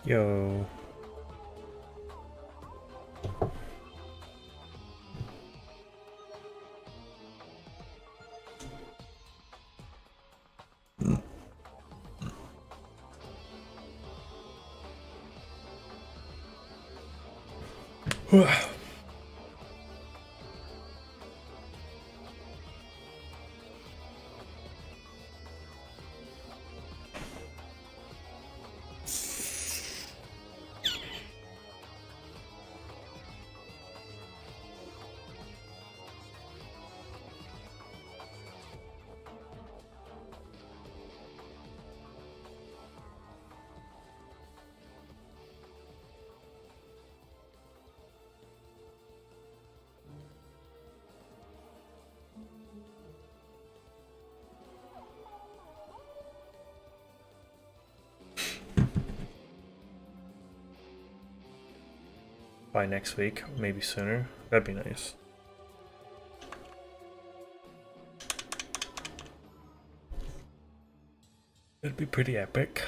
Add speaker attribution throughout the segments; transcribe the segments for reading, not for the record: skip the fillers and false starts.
Speaker 1: Yo. By next week, maybe sooner. That'd be nice. It'd be pretty epic.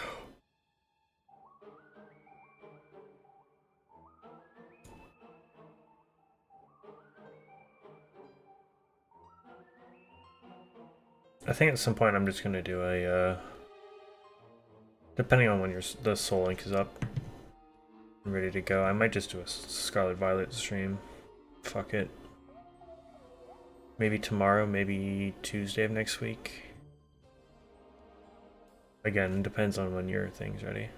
Speaker 1: I think at some point I'm just gonna do a, depending on when the Soul Link is up and ready to go, I might just do a Scarlet Violet stream. Fuck it. Maybe tomorrow, maybe Tuesday of next week. Again, depends on when your thing's ready.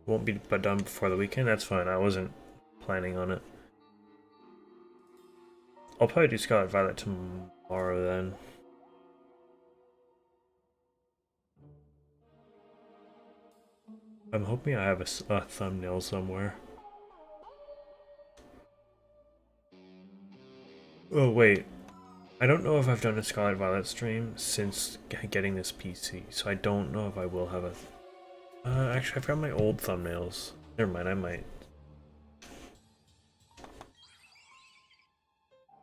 Speaker 1: Won't be done before the weekend, that's fine. I wasn't planning on it. I'll probably do Scarlet Violet tomorrow then. I'm hoping I have a thumbnail somewhere. Oh wait, I don't know if I've done a Scarlet Violet stream since getting this PC, so I don't know if I will have a... actually, I've got my old thumbnails. Never mind, I might.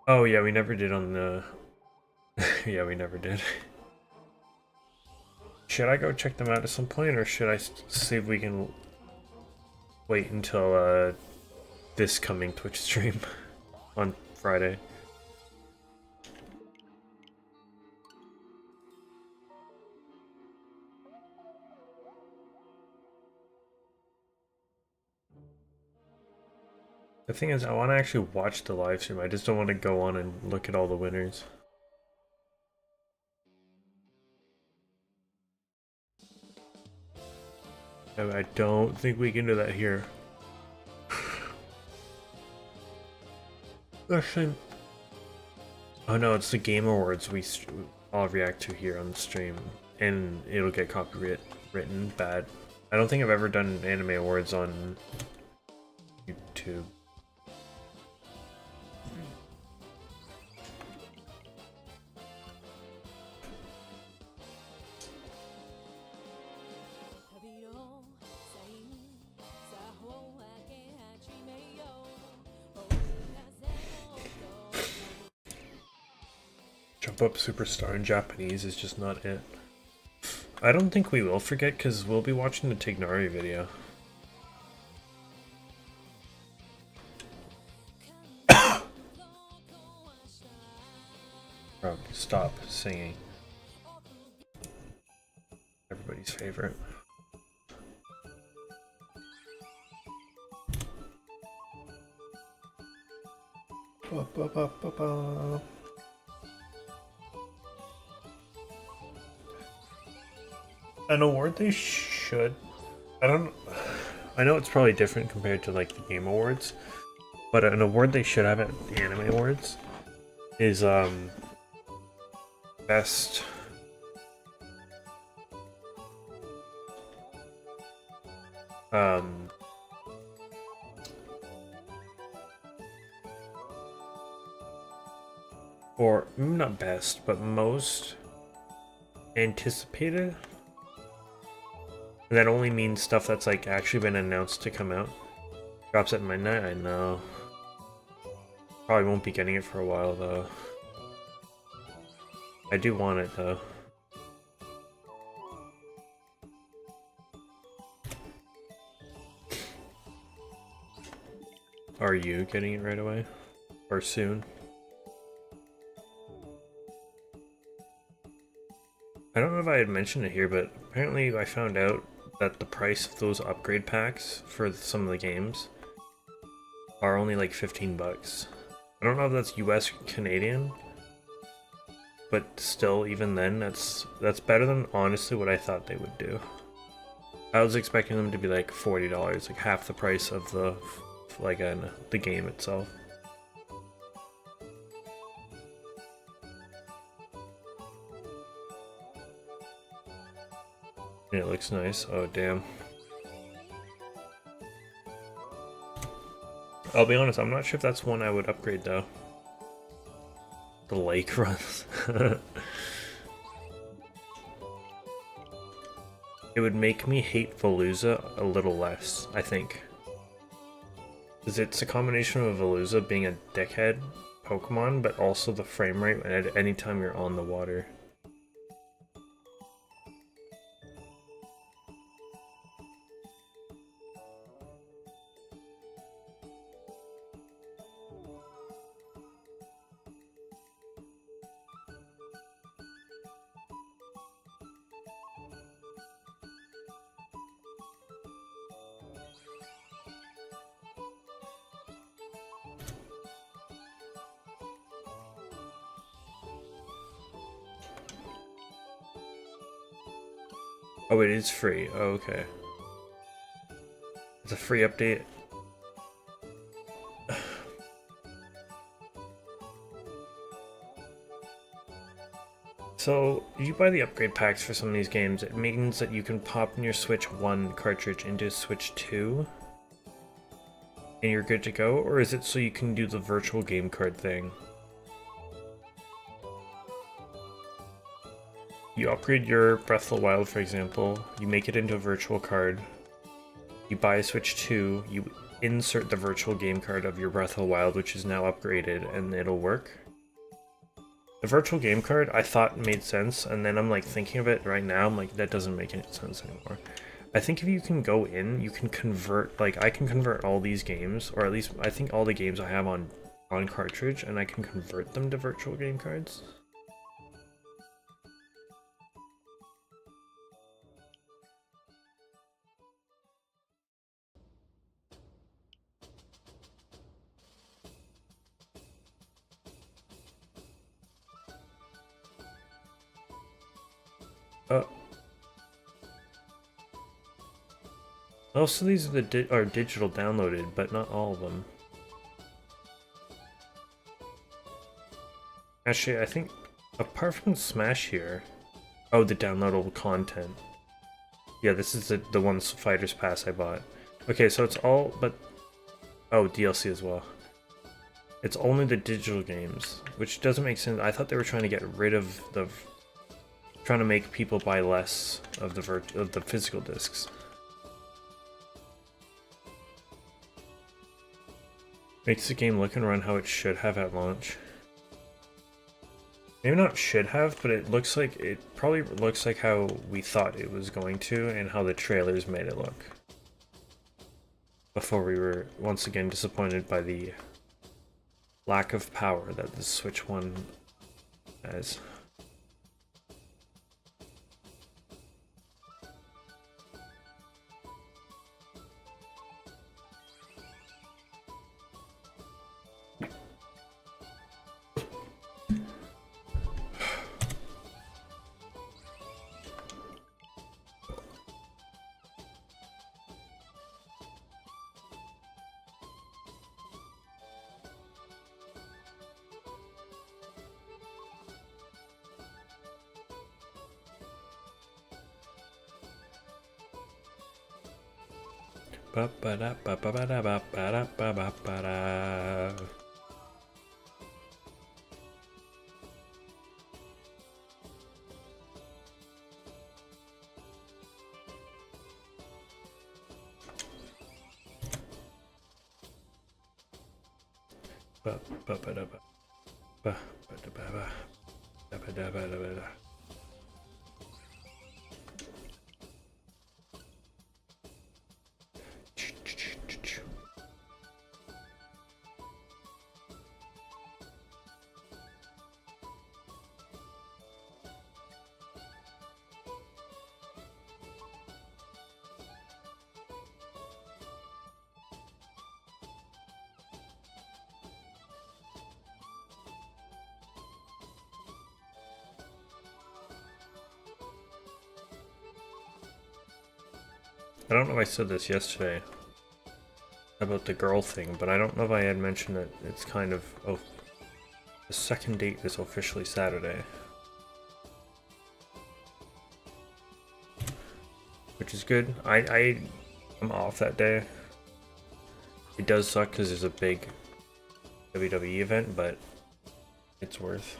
Speaker 1: Oh yeah, we never did on the... yeah, we never did. Should I go check them out at some point, or should I see if we can wait until this coming Twitch stream on Friday? The thing is, I want to actually watch the live stream. I just don't want to go on and look at all the winners. I don't think we can do that here. Actually, oh no, it's the Game Awards I'll react to here on the stream, and it'll get copywritten bad. I don't think I've ever done Anime Awards on YouTube. Jump Up Superstar in Japanese is just not it. I don't think we will forget because we'll be watching the Tignari video. Bro, stop singing. Everybody's favorite. Ba, ba, ba, ba, ba. An award they should... I know it's probably different compared to like the Game Awards, but an award they should have at the Anime Awards is best um, or not best, but most anticipated. And that only means stuff that's like actually been announced to come out. Drops at midnight, I know. Probably won't be getting it for a while though. I do want it though. Are you getting it right away? Or soon? I don't know if I had mentioned it here, but apparently I found out that the price of those upgrade packs for some of the games are only like 15 bucks. I don't know if that's US Canadian, but still, even then, that's better than honestly what I thought they would do. I was expecting them to be like $40, like half the price of the the game itself. And it looks nice. Oh damn. I'll be honest, I'm not sure if that's one I would upgrade though. The lake runs. It would make me hate Veluza a little less, I think. Because it's a combination of Veluza being a dickhead Pokemon, but also the frame rate at any time you're on the water. Oh, it is free. Oh, okay. It's a free update. So, you buy the upgrade packs for some of these games, it means that you can pop in your Switch 1 cartridge into Switch 2, and you're good to go? Or is it so you can do the virtual game card thing? You upgrade your Breath of the Wild, for example, you make it into a virtual card, you buy a Switch 2, you insert the virtual game card of your Breath of the Wild, which is now upgraded, and it'll work. The virtual game card I thought made sense, and then I'm like thinking of it right now, I'm like, that doesn't make any sense anymore. I think if you can go in, you can convert, like I can convert all these games, or at least I think all the games I have on cartridge, and I can convert them to virtual game cards. Also, these are are digital downloaded, but not all of them. Actually, I think apart from Smash here, oh, the downloadable content. Yeah, this is the one Fighters Pass I bought. Okay, so it's all but oh, DLC as well. It's only the digital games, which doesn't make sense. I thought they were trying to get rid of trying to make people buy less of the physical discs. Makes the game look and run how it should have at launch. Maybe not should have, but it probably looks like how we thought it was going to and how the trailers made it look. Before we were once again disappointed by the lack of power that the Switch 1 has. I don't know if I said this yesterday about the girl thing, but I don't know if I had mentioned that it's kind of... Oh, the second date is officially Saturday. Which is good. I'm off that day. It does suck because there's a big WWE event, but it's worth.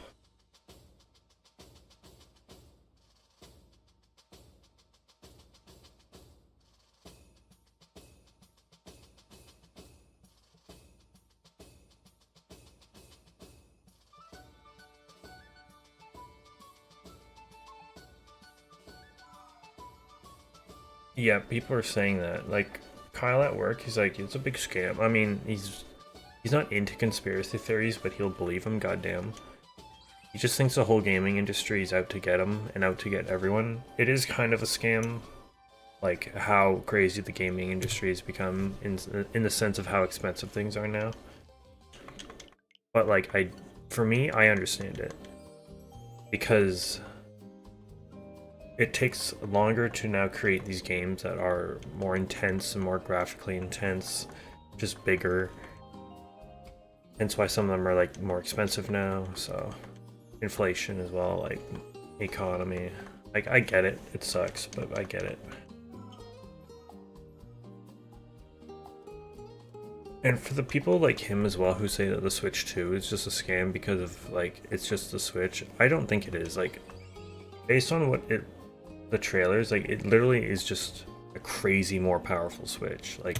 Speaker 1: Yeah, people are saying that. Like, Kyle at work, he's like, it's a big scam. I mean, he's not into conspiracy theories, but he'll believe them, goddamn. He just thinks the whole gaming industry is out to get him and out to get everyone. It is kind of a scam, like how crazy the gaming industry has become in the sense of how expensive things are now. But like, for me, I understand it. Because it takes longer to now create these games that are more intense and more graphically intense, just bigger. Hence why some of them are like more expensive now, so inflation as well, like economy. Like, I get it, it sucks, but I get it. And for the people like him as well who say that the Switch 2 is just a scam because of like it's just the Switch, I don't think it is. Like, based on what the trailers, like, it literally is just a crazy more powerful Switch, like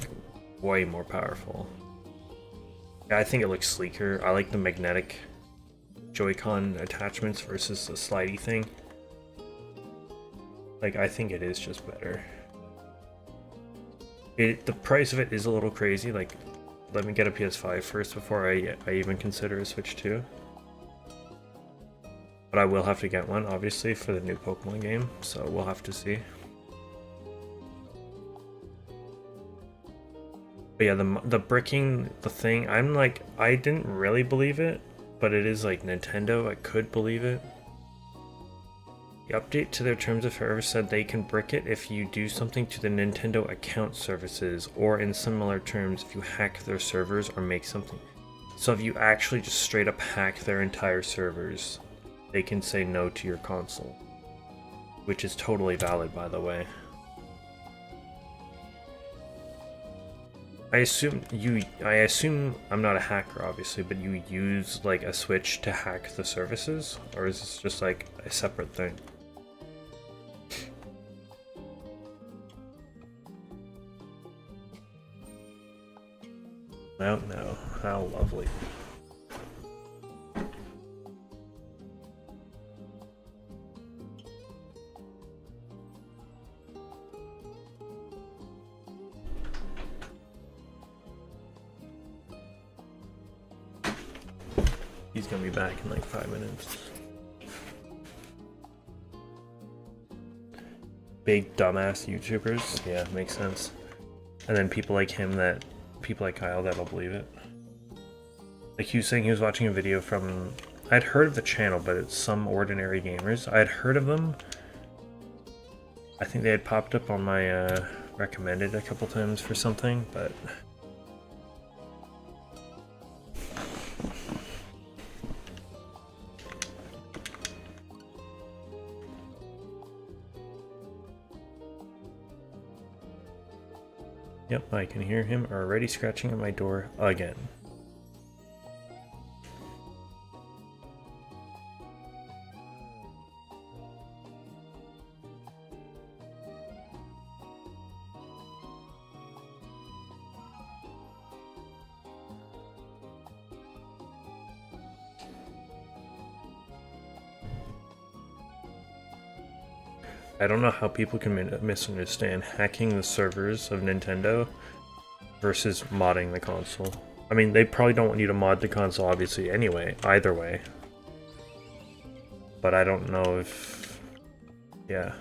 Speaker 1: way more powerful. Yeah, I think it looks sleeker. I like the magnetic Joy-Con attachments versus the slidey thing. Like, I think it is just better. The price of it is a little crazy. Like, let me get a PS5 first before I even consider a Switch 2. But I will have to get one, obviously, for the new Pokemon game, so we'll have to see. But yeah, the bricking, the thing, I'm like, I didn't really believe it, but it is like Nintendo, I could believe it. The update to their terms of service said they can brick it if you do something to the Nintendo account services, or in similar terms, if you hack their servers or make something. So if you actually just straight up hack their entire servers, they can say no to your console, which is totally valid, by the way. I assume I'm not a hacker, obviously, but you use like a Switch to hack the services, or is this just like a separate thing? I don't know. How lovely. He's gonna be back in like 5 minutes. Big dumbass YouTubers, yeah, makes sense. And then people like him people like Kyle that'll believe it. Like, he was saying he was watching a video from, I'd heard of the channel, but it's Some Ordinary Gamers. I'd heard of them. I think they had popped up on my recommended a couple times for something, but Yep, I can hear him already scratching at my door again. I don't know how people can misunderstand hacking the servers of Nintendo versus modding the console. I mean, they probably don't want you to mod the console, obviously, anyway, either way. But I don't know if... yeah.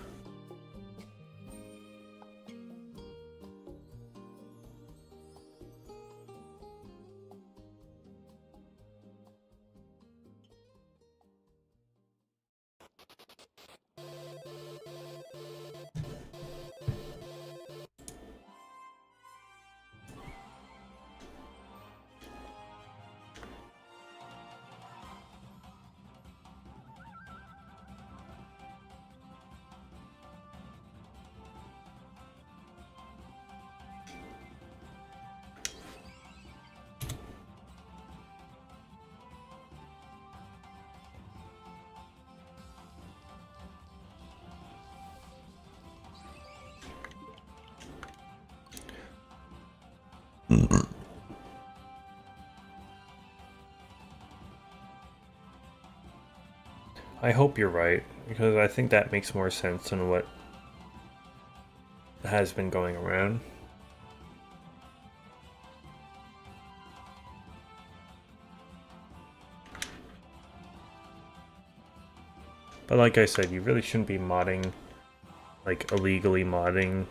Speaker 1: I hope you're right, because I think that makes more sense than what has been going around. But like I said, you really shouldn't be modding, like illegally modding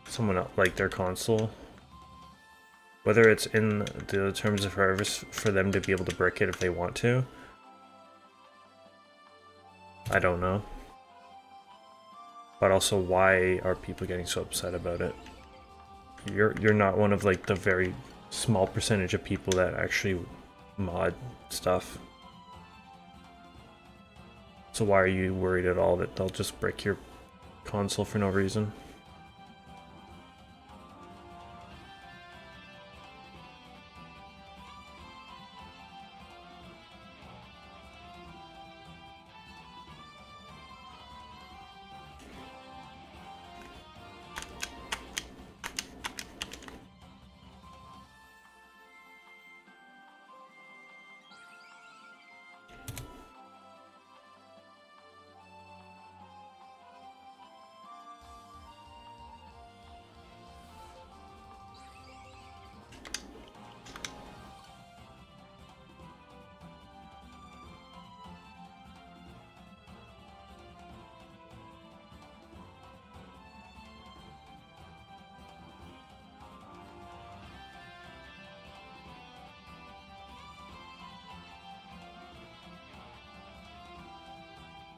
Speaker 1: someone else, like their console. Whether it's in the terms of service for them to be able to brick it if they want to, I don't know. But also, why are people getting so upset about it? You're not one of like the very small percentage of people that actually mod stuff. So why are you worried at all that they'll just brick your console for no reason?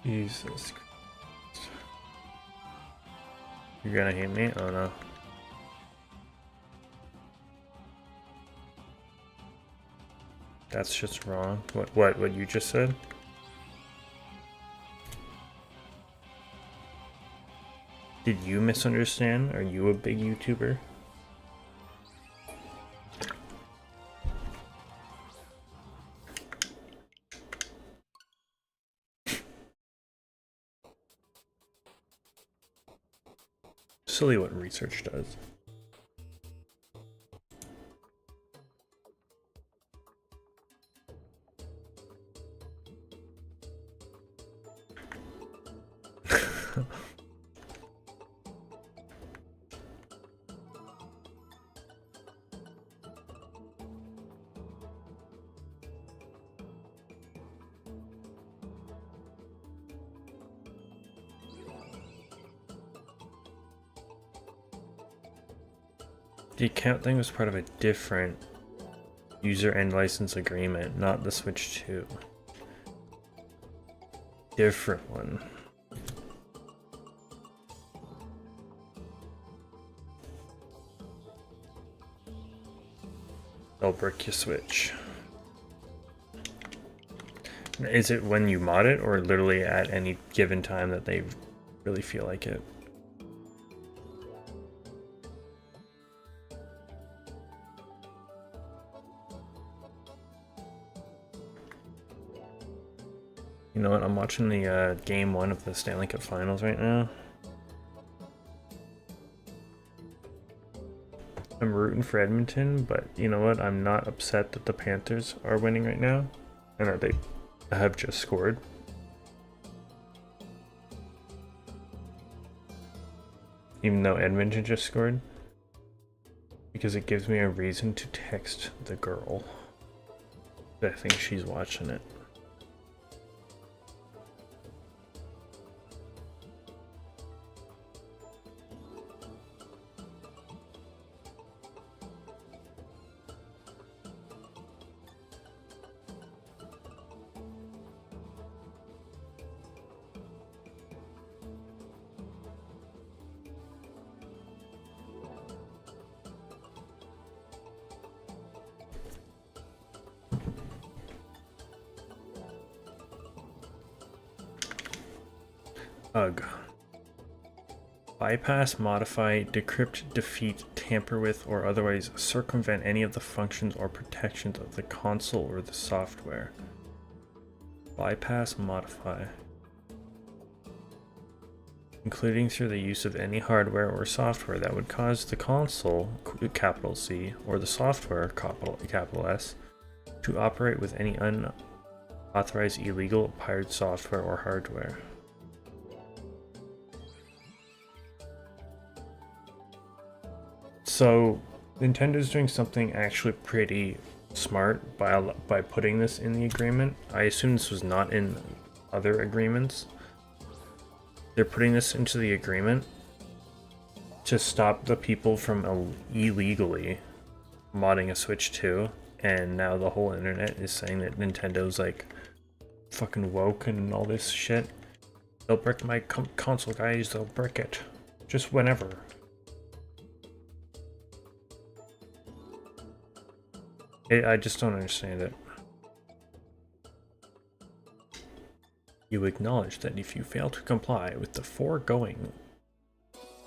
Speaker 1: Jesus Christ. You're gonna hit me? Oh no. That's just wrong. What you just said? Did you misunderstand? Are you a big YouTuber? Silly what research does. The account thing was part of a different user and license agreement, not the Switch 2. Different one. They'll brick your Switch. Is it when you mod it, or literally at any given time that they really feel like it? You know what? I'm watching the game 1 of the Stanley Cup Finals right now. I'm rooting for Edmonton, but you know what? I'm not upset that the Panthers are winning right now, and that they have just scored. Even though Edmonton just scored, because it gives me a reason to text the girl. I think she's watching it. Ugh. Bypass, modify, decrypt, defeat, tamper with, or otherwise circumvent any of the functions or protections of the console or the software. Bypass, modify. Including through the use of any hardware or software that would cause the console, capital C, or the software, capital S, to operate with any unauthorized, illegal, pirate software or hardware. So Nintendo's doing something actually pretty smart by putting this in the agreement. I assume this was not in other agreements. They're putting this into the agreement to stop the people from illegally modding a Switch 2, and now the whole internet is saying that Nintendo's like fucking woke and all this shit. They'll brick my console, guys, they'll brick it. Just whenever. I just don't understand it. You acknowledge that if you fail to comply with the foregoing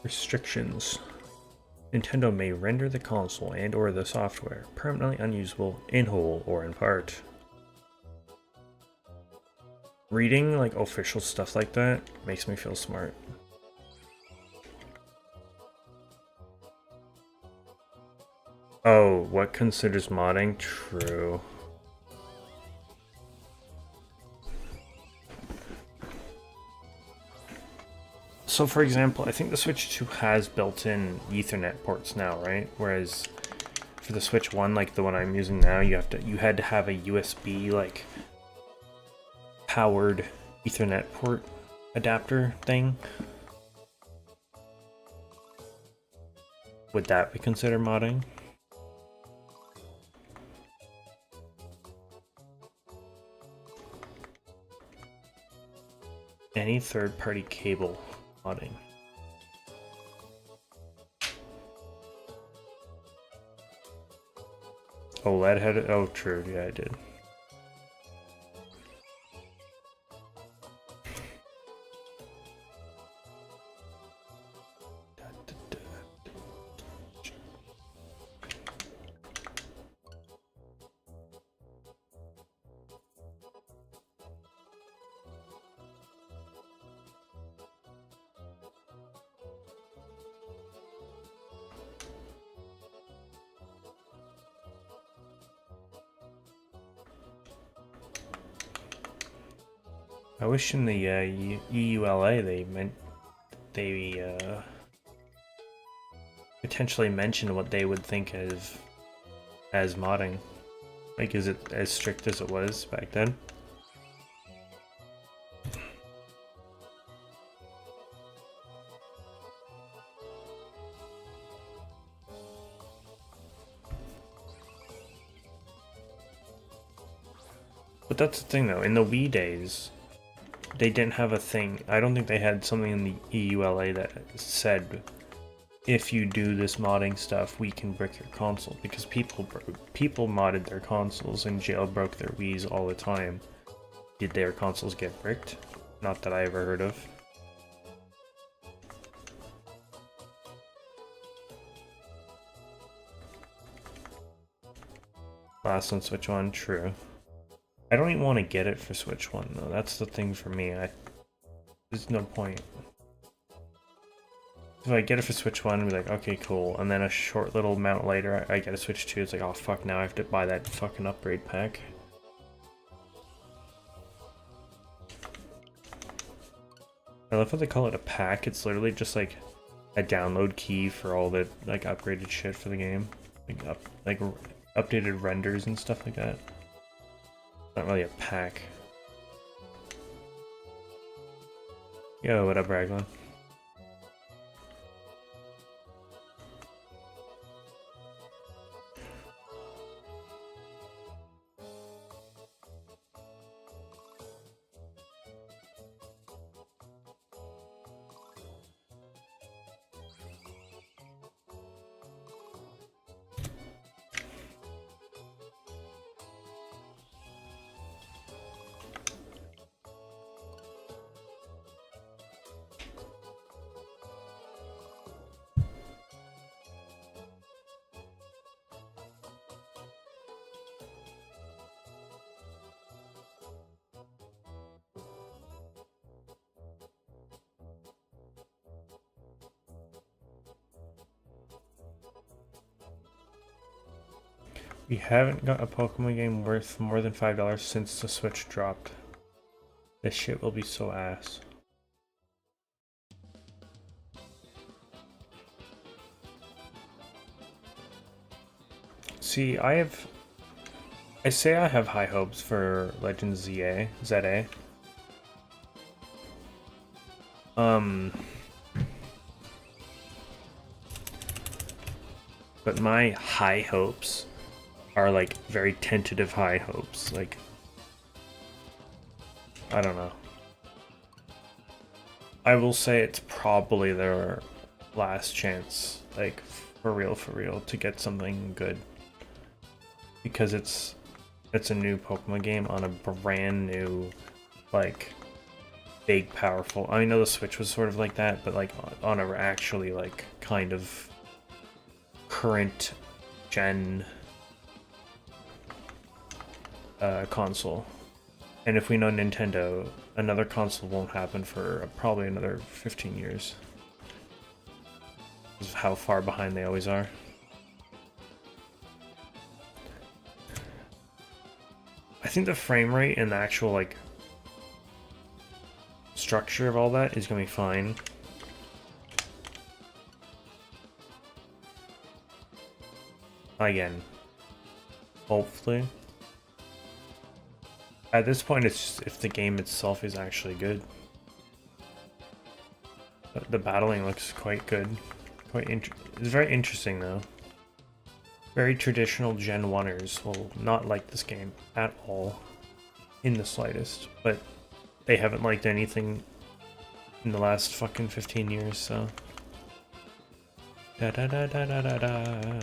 Speaker 1: restrictions, Nintendo may render the console and or the software permanently unusable in whole or in part. Reading like official stuff like that makes me feel smart. Oh, what considers modding? True. So for example, I think the Switch 2 has built-in Ethernet ports now, right? Whereas for the Switch 1, like the one I'm using now, you had to have a USB like powered Ethernet port adapter thing. Would that be considered modding? Any third-party cable modding. OLED had it? Oh, true. Yeah, I did. I wish in the EULA they potentially mentioned what they would think of as modding. Like, is it as strict as it was back then? But that's the thing though, in the Wii days, they didn't have a thing. I don't think they had something in the EULA that said, if you do this modding stuff, we can brick your console. Because people modded their consoles and jailbroke their Wiis all the time. Did their consoles get bricked? Not that I ever heard of. Last on Switch 1, true. I don't even want to get it for Switch 1 though. That's the thing for me. There's no point. If I get it for Switch 1 and be like, okay, cool, and then a short little amount later I get a Switch 2, it's like, oh fuck, now I have to buy that fucking upgrade pack. I love how they call it a pack. It's literally just like a download key for all the like upgraded shit for the game. Like updated renders and stuff like that. Not really a pack. Yo, what up, Raglan? We haven't got a Pokemon game worth more than $5 since the Switch dropped. This shit will be so ass. See, I say I have high hopes for Legends ZA. But my high hopes are like very tentative high hopes. Like, I don't know. I will say it's probably their last chance, like for real, to get something good. Because it's a new Pokemon game on a brand new, like, big, powerful. I know the Switch was sort of like that, but like on a actually like kind of current gen console. And if we know Nintendo, another console won't happen for probably another 15 years. Because of how far behind they always are. I think the frame rate and the actual like structure of all that is gonna be fine. Again, hopefully. At this point, it's just if the game itself is actually good. But the battling looks quite good. It's very interesting though. Very traditional Gen 1ers will not like this game at all, in the slightest. But they haven't liked anything in the last fucking 15 years, so. Da da da da da da da.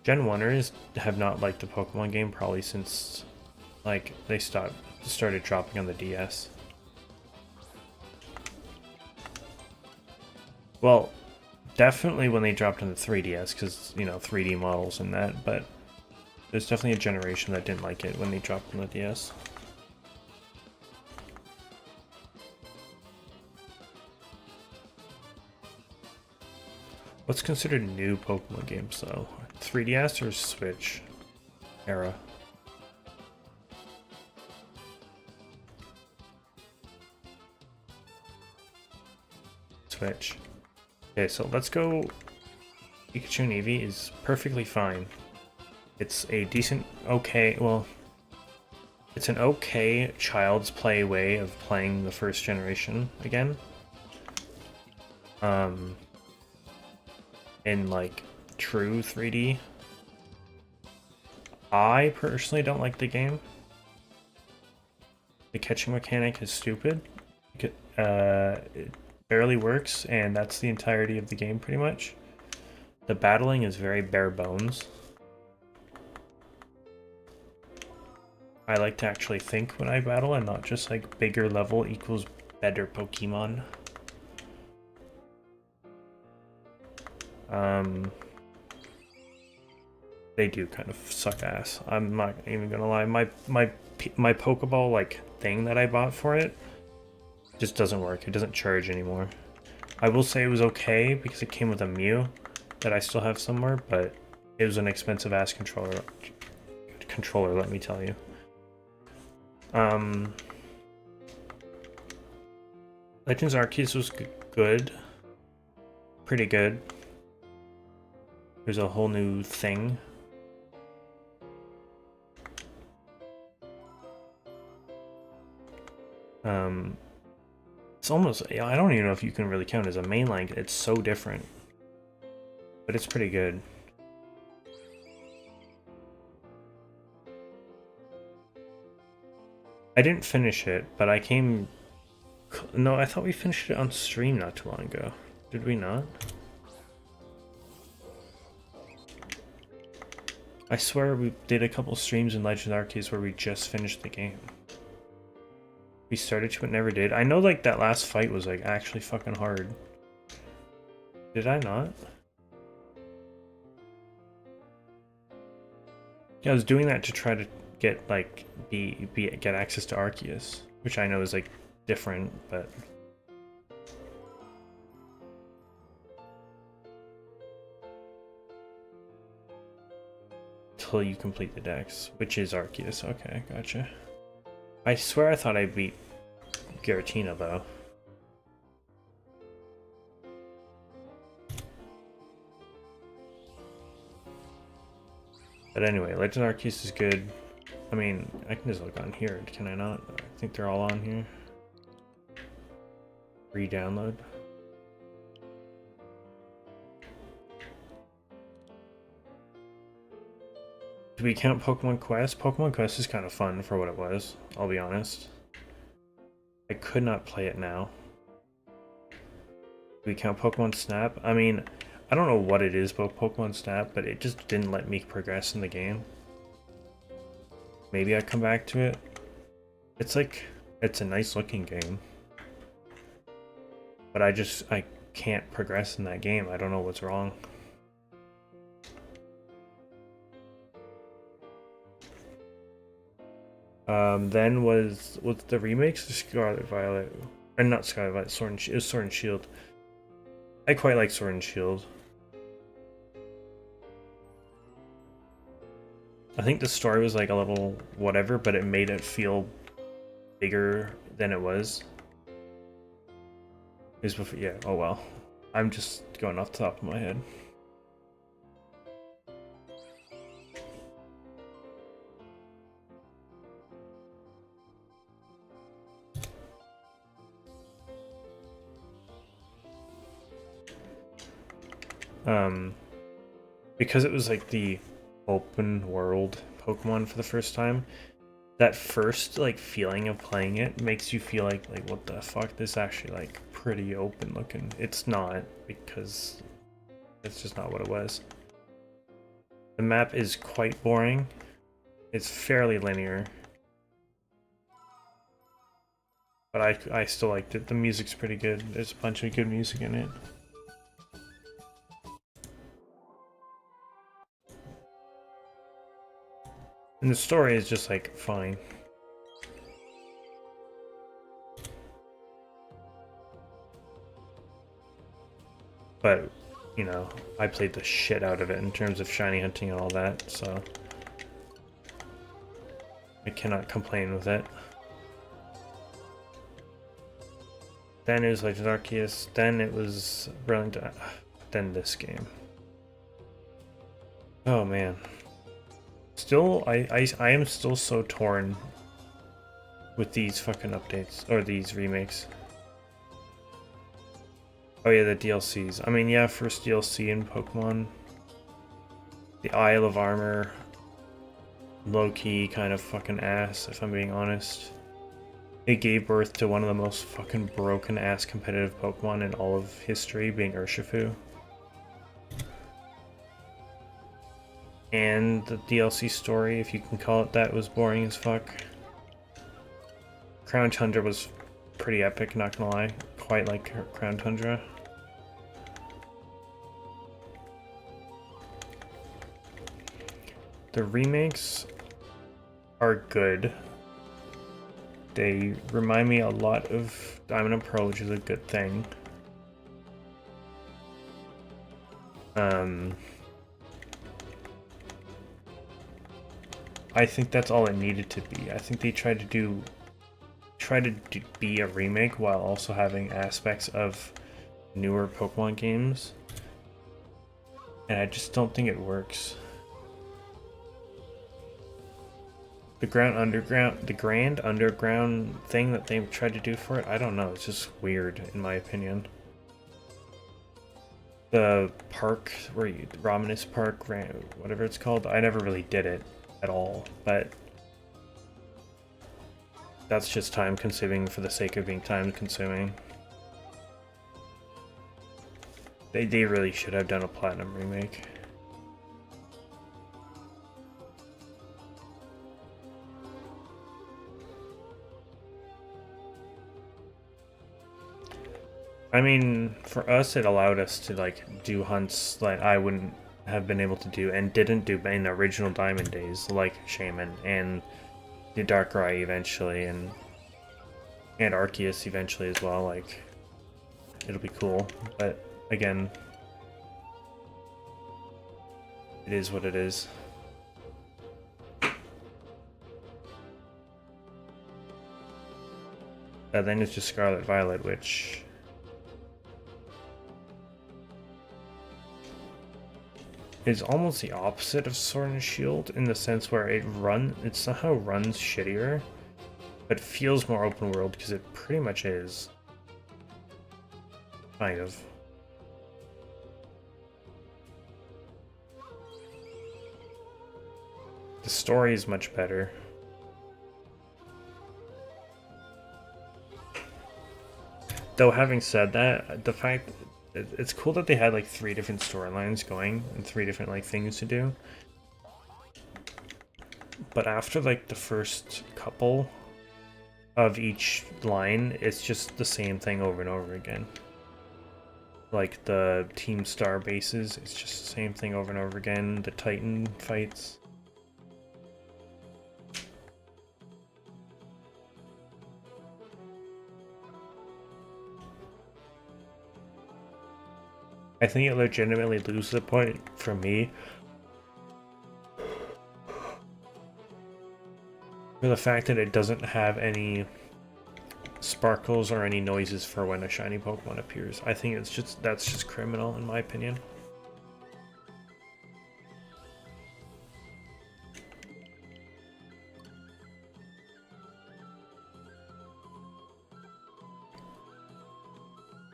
Speaker 1: Gen 1ers have not liked the Pokemon game probably since, like, they started dropping on the DS. Well, definitely when they dropped on the 3DS, because, you know, 3D models and that, but there's definitely a generation that didn't like it when they dropped on the DS. What's considered new Pokemon games, though? 3DS or Switch era? Switch. Okay, so let's go. Pikachu and Eevee is perfectly fine. It's a decent, okay, well, it's an okay child's play way of playing the first generation again. In like true 3D. I personally don't like the game. The catching mechanic is stupid. It barely works, and that's the entirety of the game pretty much. The battling is very bare bones. I like to actually think when I battle and not just like bigger level equals better Pokemon. They do kind of suck ass. I'm not even gonna lie. My Pokeball like thing that I bought for it just doesn't work. It doesn't charge anymore. I will say it was okay because it came with a Mew that I still have somewhere, but it was an expensive ass controller. Let me tell you. Legends Arceus was good. Pretty good. There's a whole new thing. It's almost, I don't even know if you can really count as a mainline. It's so different. But it's pretty good. I didn't finish it, but I came... No, I thought we finished it on stream not too long ago. Did we not? I swear we did a couple streams in Legend Arceus where we just finished the game. We started to but never did. I know like that last fight was like actually fucking hard. Did I not? Yeah, I was doing that to try to get like get access to Arceus, which I know is like different, but until you complete the dex, which is Arceus. Okay, gotcha. I swear I thought I beat Giratina though. But anyway, Legend Arceus is good. I mean, I can just look on here, can I not? I think they're all on here. Re-download. Do we count Pokemon Quest? Pokemon Quest is kind of fun for what it was, I'll be honest. I could not play it now. Do we count Pokemon Snap? I mean, I don't know what it is about Pokemon Snap, but it just didn't let me progress in the game. Maybe I come back to it. It's like, it's a nice looking game. But I can't progress in that game. I don't know what's wrong. Then was the remakes of Scarlet Violet, and not Scarlet Violet, Sword and Shield. It was Sword and Shield. I quite like Sword and Shield. I think the story was like a little whatever, but it made it feel bigger than it was. It was before, yeah. Oh well, I'm just going off the top of my head. Because it was like the open world Pokemon for the first time, that first like feeling of playing it makes you feel like what the fuck, this actually like pretty open looking. It's not, because it's just not what it was. The map is quite boring. It's fairly linear. But I still liked it. The music's pretty good. There's a bunch of good music in it. And the story is just like fine. But, you know, I played the shit out of it in terms of shiny hunting and all that, so I cannot complain with it. Then it was Legend Arceus, then it was Brilliant, then this game. Oh man. Still, I am still so torn with these fucking updates, or these remakes. Oh yeah, the DLCs. I mean, yeah, first DLC in Pokemon. The Isle of Armor. Low-key kind of fucking ass, if I'm being honest. It gave birth to one of the most fucking broken ass competitive Pokemon in all of history, being Urshifu. And the DLC story, if you can call it that, was boring as fuck. Crown Tundra was pretty epic, not gonna lie. Quite like Crown Tundra. The remakes are good. They remind me a lot of Diamond and Pearl, which is a good thing. I think that's all it needed to be. I think they tried to be a remake while also having aspects of newer Pokemon games. And I just don't think it works. The Grand Underground thing that they tried to do for it, I don't know, it's just weird in my opinion. The park, Romanus Park, whatever it's called, I never really did it at all, but that's just time consuming for the sake of being time consuming. They really should have done a Platinum remake. I mean, for us, it allowed us to like do hunts that I wouldn't have been able to do and didn't do in the original Diamond days, like Shaman and the Darkrai eventually, and Arceus eventually as well. Like, it'll be cool, but again, it is what it is. Then it's just Scarlet Violet, which is almost the opposite of Sword and Shield in the sense where it somehow runs shittier, but feels more open world because it pretty much is. Kind of. The story is much better. Though having said that, the fact it's cool that they had like 3 different storylines going and 3 different like things to do. But after like the first couple of each line, it's just the same thing over and over again. Like the Team Star bases, it's just the same thing over and over again. The Titan fights. I think it legitimately loses the point for me for the fact that it doesn't have any sparkles or any noises for when a shiny Pokemon appears. I think that's just criminal in my opinion.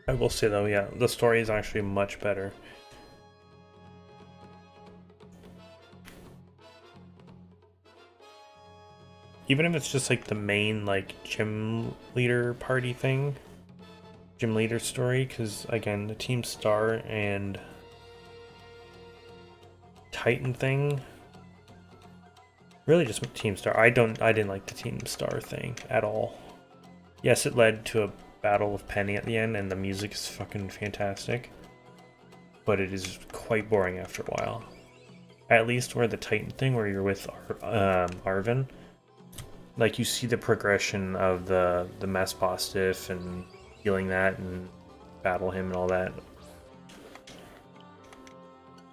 Speaker 1: I will say though, yeah, the story is actually much better. Even if it's just like the main like gym leader party thing, gym leader story, because again, the Team Star and Titan thing, really just Team Star. I didn't like the Team Star thing at all. Yes, it led to a battle with Penny at the end, and the music is fucking fantastic, but it is quite boring after a while. At least where the Titan thing, where you're with Arvin, like you see the progression of the Mess Bostiff and healing that and battle him and all that.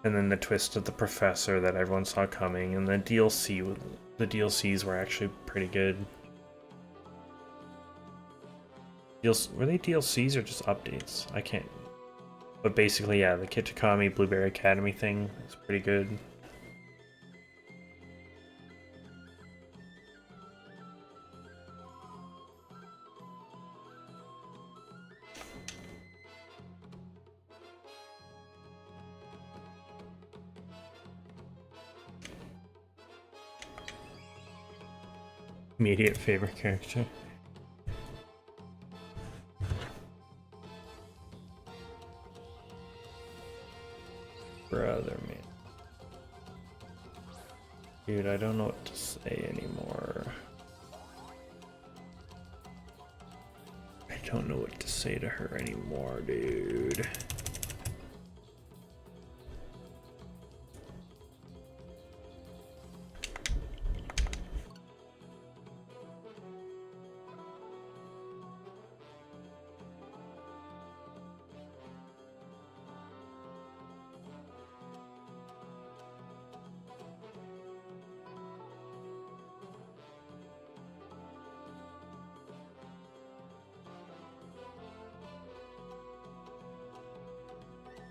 Speaker 1: And then the twist of the Professor that everyone saw coming, and the DLCs were actually pretty good. Were they DLCs or just updates? I can't. But basically, yeah, the Kitakami Blueberry Academy thing is pretty good. Immediate favorite character. Brother, man. Dude, I don't know what to say anymore. I don't know what to say to her anymore, dude.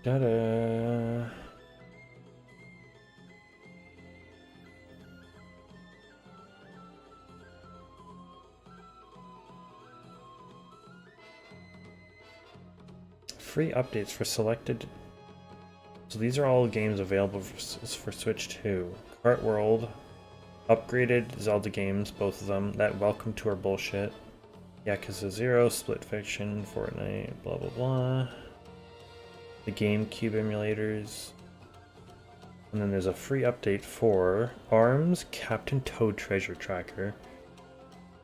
Speaker 1: Da-da. Free updates for selected. So these are all games available for Switch 2. Kart World, upgraded Zelda games, both of them. That Welcome to Our Bullshit. Yakuza 0, Split Fiction, Fortnite, blah blah blah. The GameCube emulators. And then there's a free update for ARMS Captain Toad Treasure Tracker.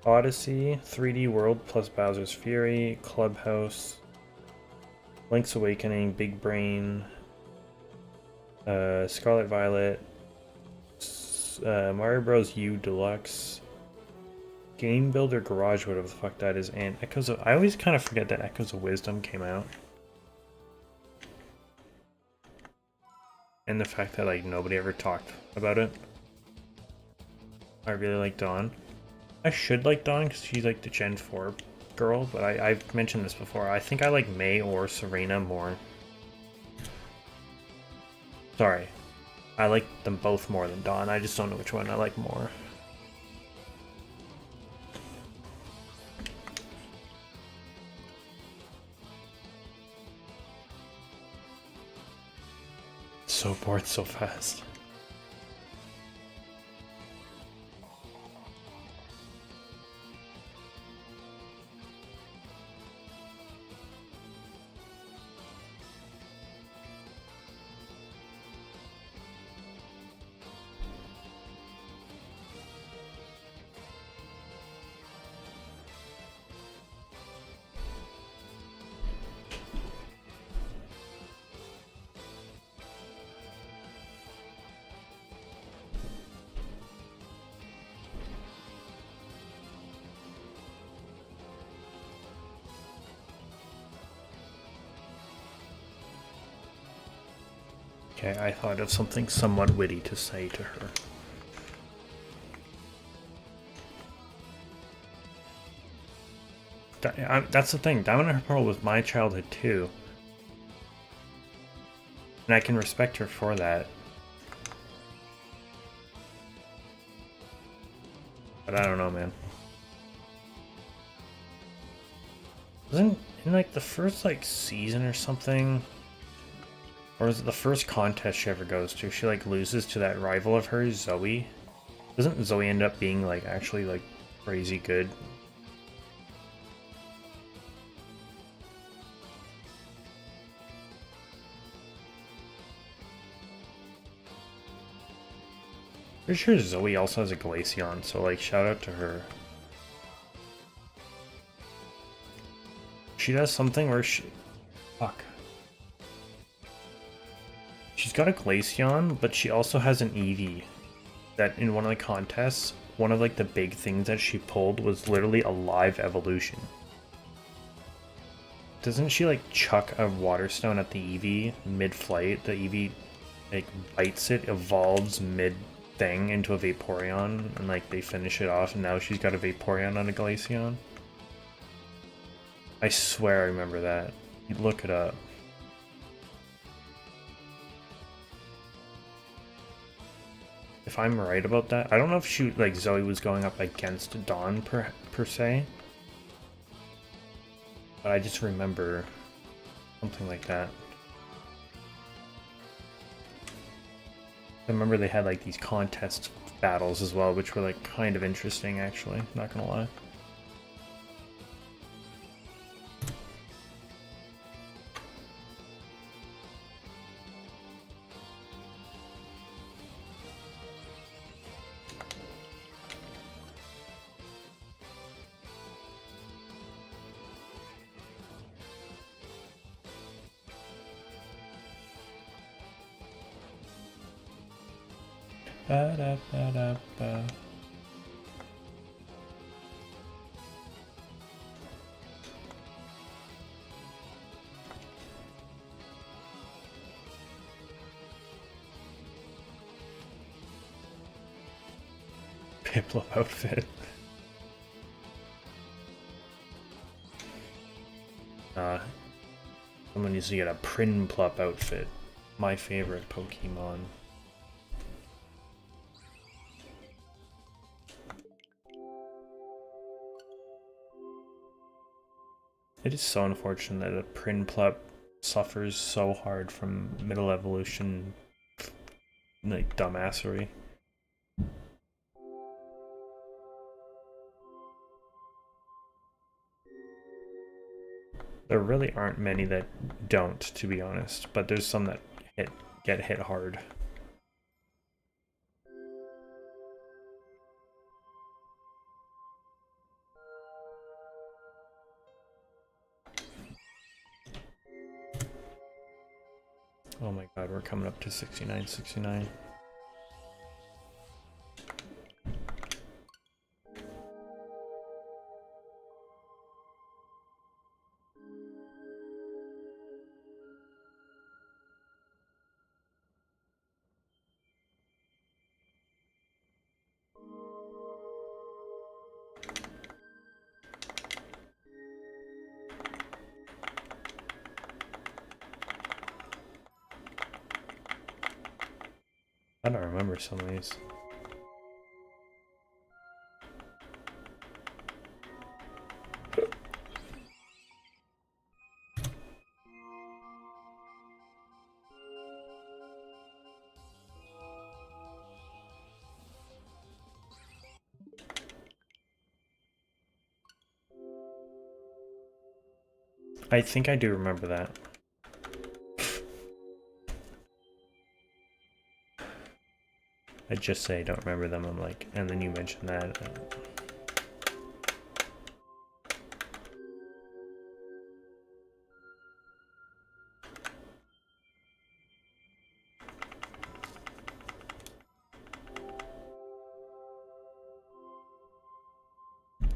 Speaker 1: Odyssey, 3D World plus Bowser's Fury, Clubhouse, Link's Awakening, Big Brain, Scarlet Violet, Mario Bros. U Deluxe, Game Builder Garage, whatever the fuck that is, and Echoes of... I always kind of forget that Echoes of Wisdom came out. And the fact that, like, nobody ever talked about it. I really like Dawn. I should like Dawn because she's, like, the Gen 4 girl, but I've mentioned this before. I think I like May or Serena more. Sorry. I like them both more than Dawn. I just don't know which one I like more. So bored so fast. Okay, I thought of something somewhat witty to say to her. That's the thing, Diamond and Pearl was my childhood too. And I can respect her for that. But I don't know, man. Wasn't in like the first like season or something? Or is it the first contest she ever goes to? She like loses to that rival of hers, Zoe. Doesn't Zoe end up being like actually like crazy good? Pretty sure Zoe also has a Glaceon, so like shout out to her. She does something where she... Fuck. She's got a Glaceon, but she also has an Eevee. That in one of the contests, one of like the big things that she pulled was literally a live evolution. Doesn't she like chuck a Water Stone at the Eevee mid-flight? The Eevee like bites it, evolves mid-thing into a Vaporeon, and like they finish it off, and now she's got a Vaporeon on a Glaceon. I swear I remember that. You look it up. If I'm right about that, I don't know if she, like, Zoe was going up against Dawn per se, but I just remember something like that. I remember they had like these contest battles as well, which were like kind of interesting actually, not gonna lie. Ba-da-ba-da-ba. Piplup outfit. Someone needs to get a Prinplup outfit. My favorite Pokemon. It is so unfortunate that a Prinplup suffers so hard from middle evolution, like, dumbassery. There really aren't many that don't, to be honest, but there's some that get hit hard. Oh my god, we're coming up to 69. I don't remember some of these. I think I do remember that. I just say I don't remember them, I'm like, and then you mentioned that.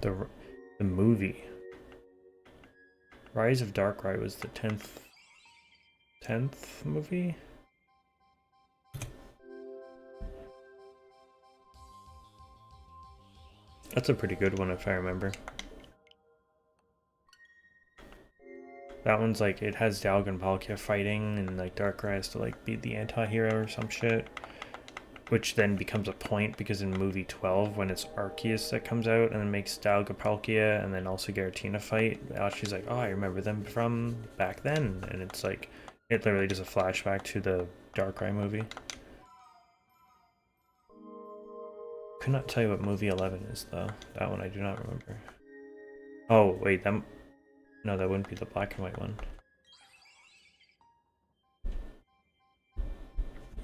Speaker 1: The movie. Rise of Darkrai was the 10th movie? That's a pretty good one if I remember. That one's like, it has Dialga and Palkia fighting, and like Darkrai has to like be the anti-hero or some shit. Which then becomes a point because in movie 12, when it's Arceus that comes out and then makes Dialga Palkia and then also Giratina fight, she's like, oh, I remember them from back then. And it's like, it literally does a flashback to the Darkrai movie. Could not tell you what movie 11 is though. That one I do not remember. Oh wait, no, that wouldn't be the black and white one.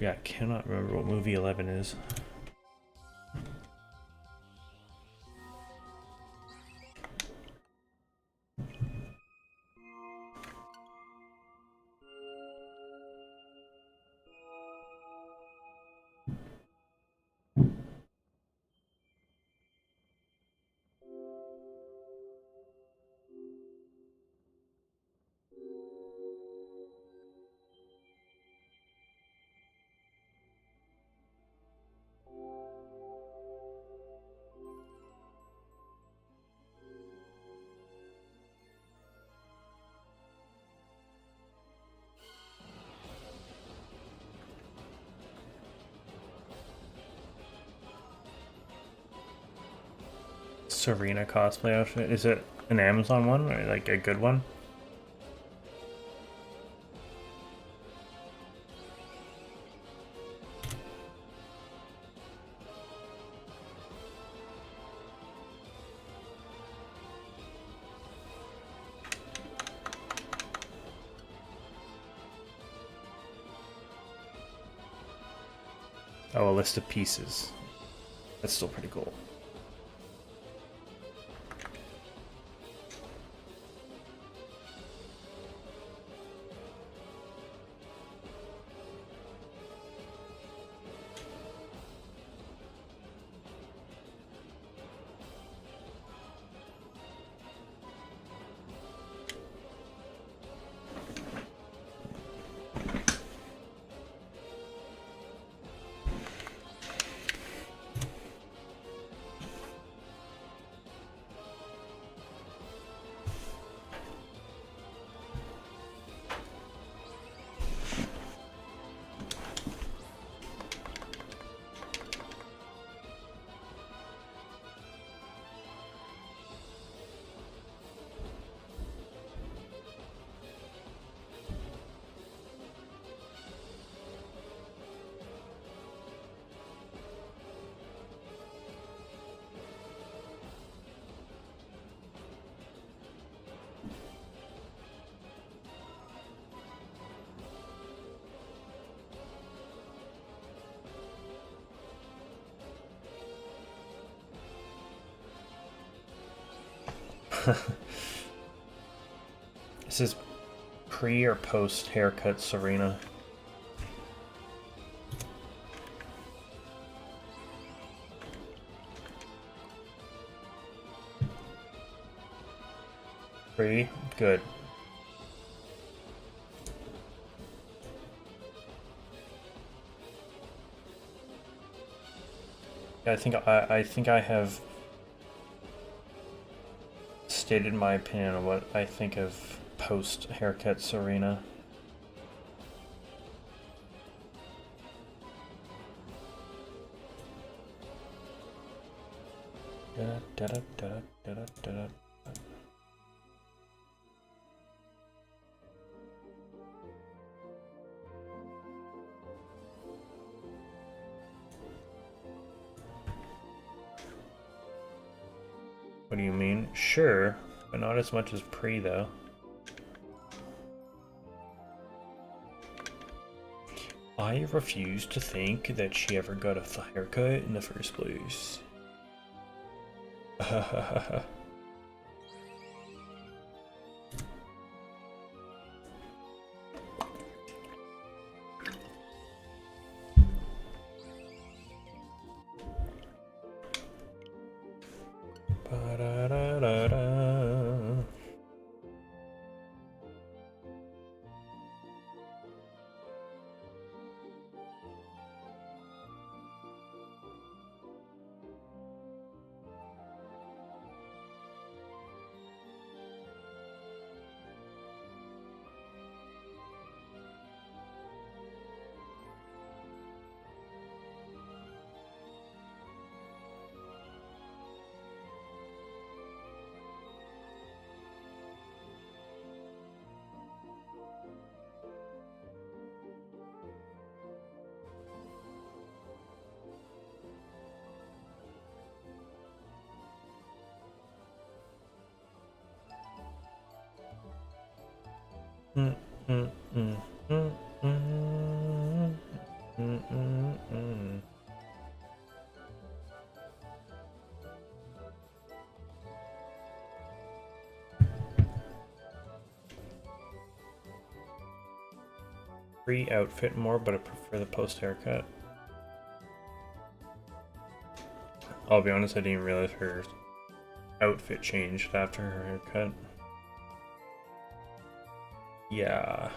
Speaker 1: Yeah, I cannot remember what movie 11 is. Serena cosplay outfit. Is it an Amazon one or like a good one? Oh, a list of pieces. That's still pretty cool. This is pre or post haircut Serena? Pre? Good. I think I have stated my opinion on what I think of post haircut Serena. What do you mean? Sure, but not as much as pre though. I refuse to think that she ever got a haircut in the first place. Pre-outfit more, but I prefer the post haircut. I'll be honest, I didn't realize her outfit changed after her haircut. Yeah.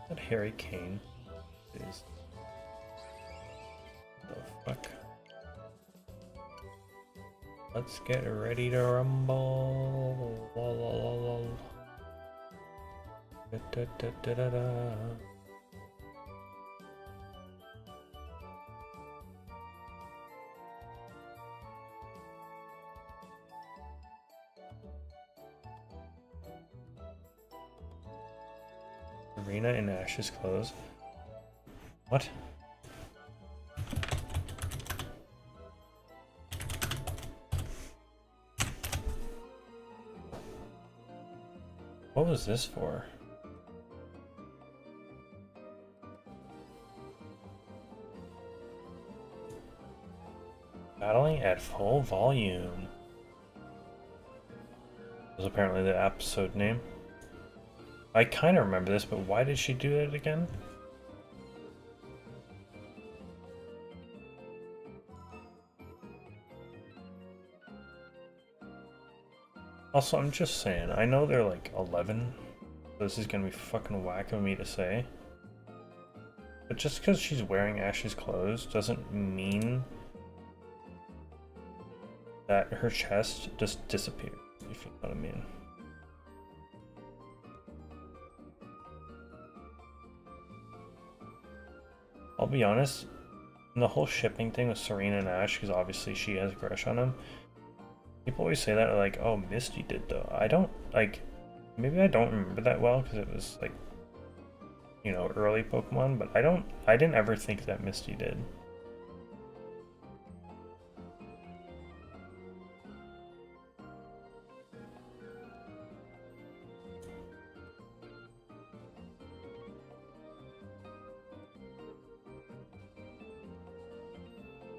Speaker 1: That Harry Kane is. The fuck? Let's get ready to rumble. Da, da, da, da, da, da. Serena in Ash's clothes. What? What was this for? Battling at full volume. Was apparently the episode name. I kind of remember this, but why did she do it again? Also, I'm just saying, I know they're like 11, so this is gonna be fucking whack of me to say. But just because she's wearing Ash's clothes doesn't mean that her chest just disappeared, if you know what I mean. I'll be honest, the whole shipping thing with Serena and Ash, because obviously she has a crush on him, people always say that, like, oh, Misty did though. I don't, like, maybe I don't remember that well because it was like, you know, early Pokemon, but I didn't ever think that Misty did.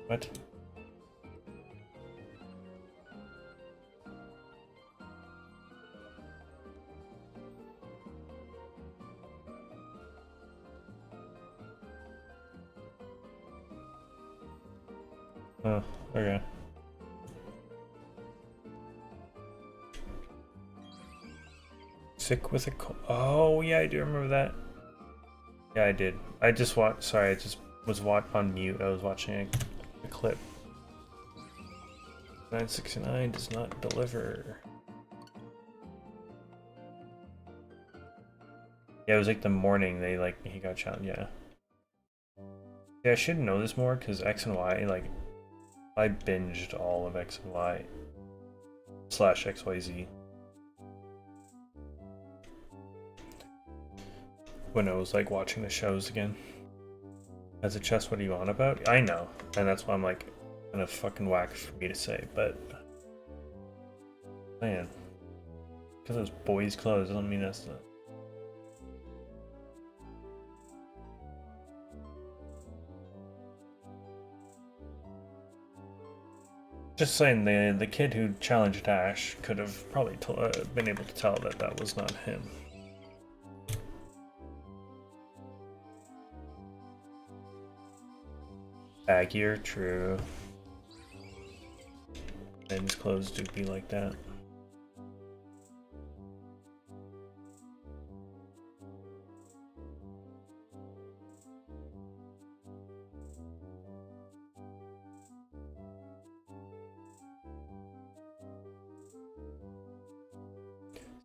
Speaker 1: What? Oh, okay. Sick with a cold. Oh, yeah, I do remember that. Yeah, I did. I just watched. Sorry, I just was on mute. I was watching a clip. 969 does not deliver. Yeah, it was like the morning he got challenged. Yeah. Yeah, I should know this more because X and Y, like, I binged all of X and Y / XYZ when I was like watching the shows again. As a chess, what are you on about? I know, and that's why I'm like, kind of fucking whack for me to say, but man, because those boys' clothes doesn't mean that's the. Just saying, the kid who challenged Ash could have probably been able to tell that that was not him. Baggier, true. Men's clothes do be like that.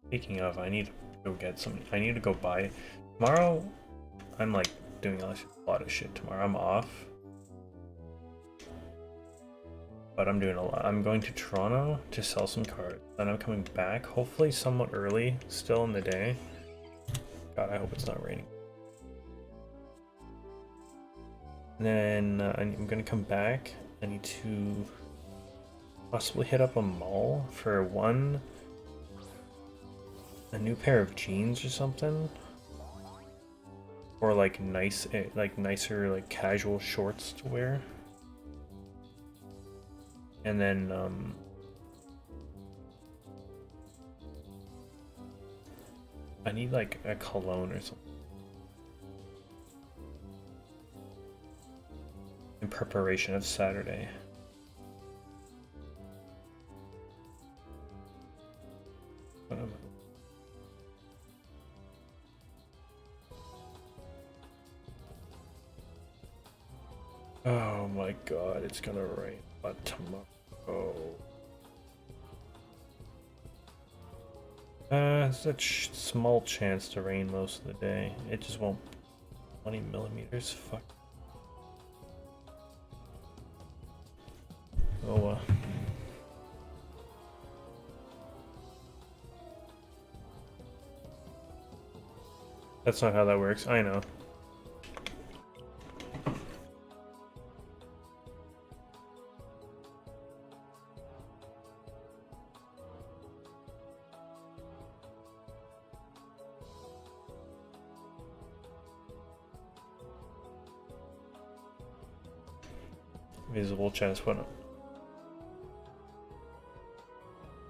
Speaker 1: Speaking of, I need to go get some. I need to go buy. Tomorrow, I'm like doing a lot of shit tomorrow. I'm off. But I'm doing a lot. I'm going to Toronto to sell some cards. Then I'm coming back, hopefully somewhat early, still in the day. God, I hope it's not raining. And then I'm gonna come back. I need to possibly hit up a mall for a new pair of jeans or something. Or like nicer like casual shorts to wear. And then I need like a cologne or something in preparation of Saturday. Oh my god, it's gonna rain tomorrow. There's a small chance to rain most of the day. It just won't. 20 millimeters? Fuck. Oh, that's not how that works. I know. Visible chest, what?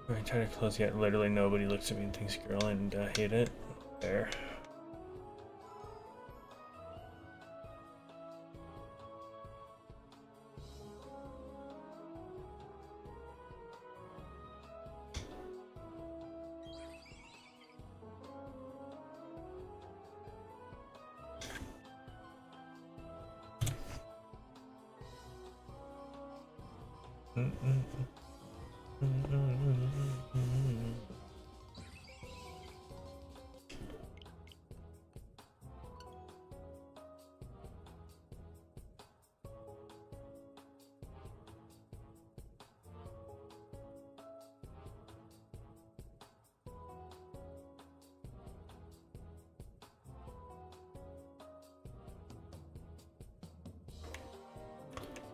Speaker 1: I try to close yet. Literally nobody looks at me and thinks girl and hate it. There.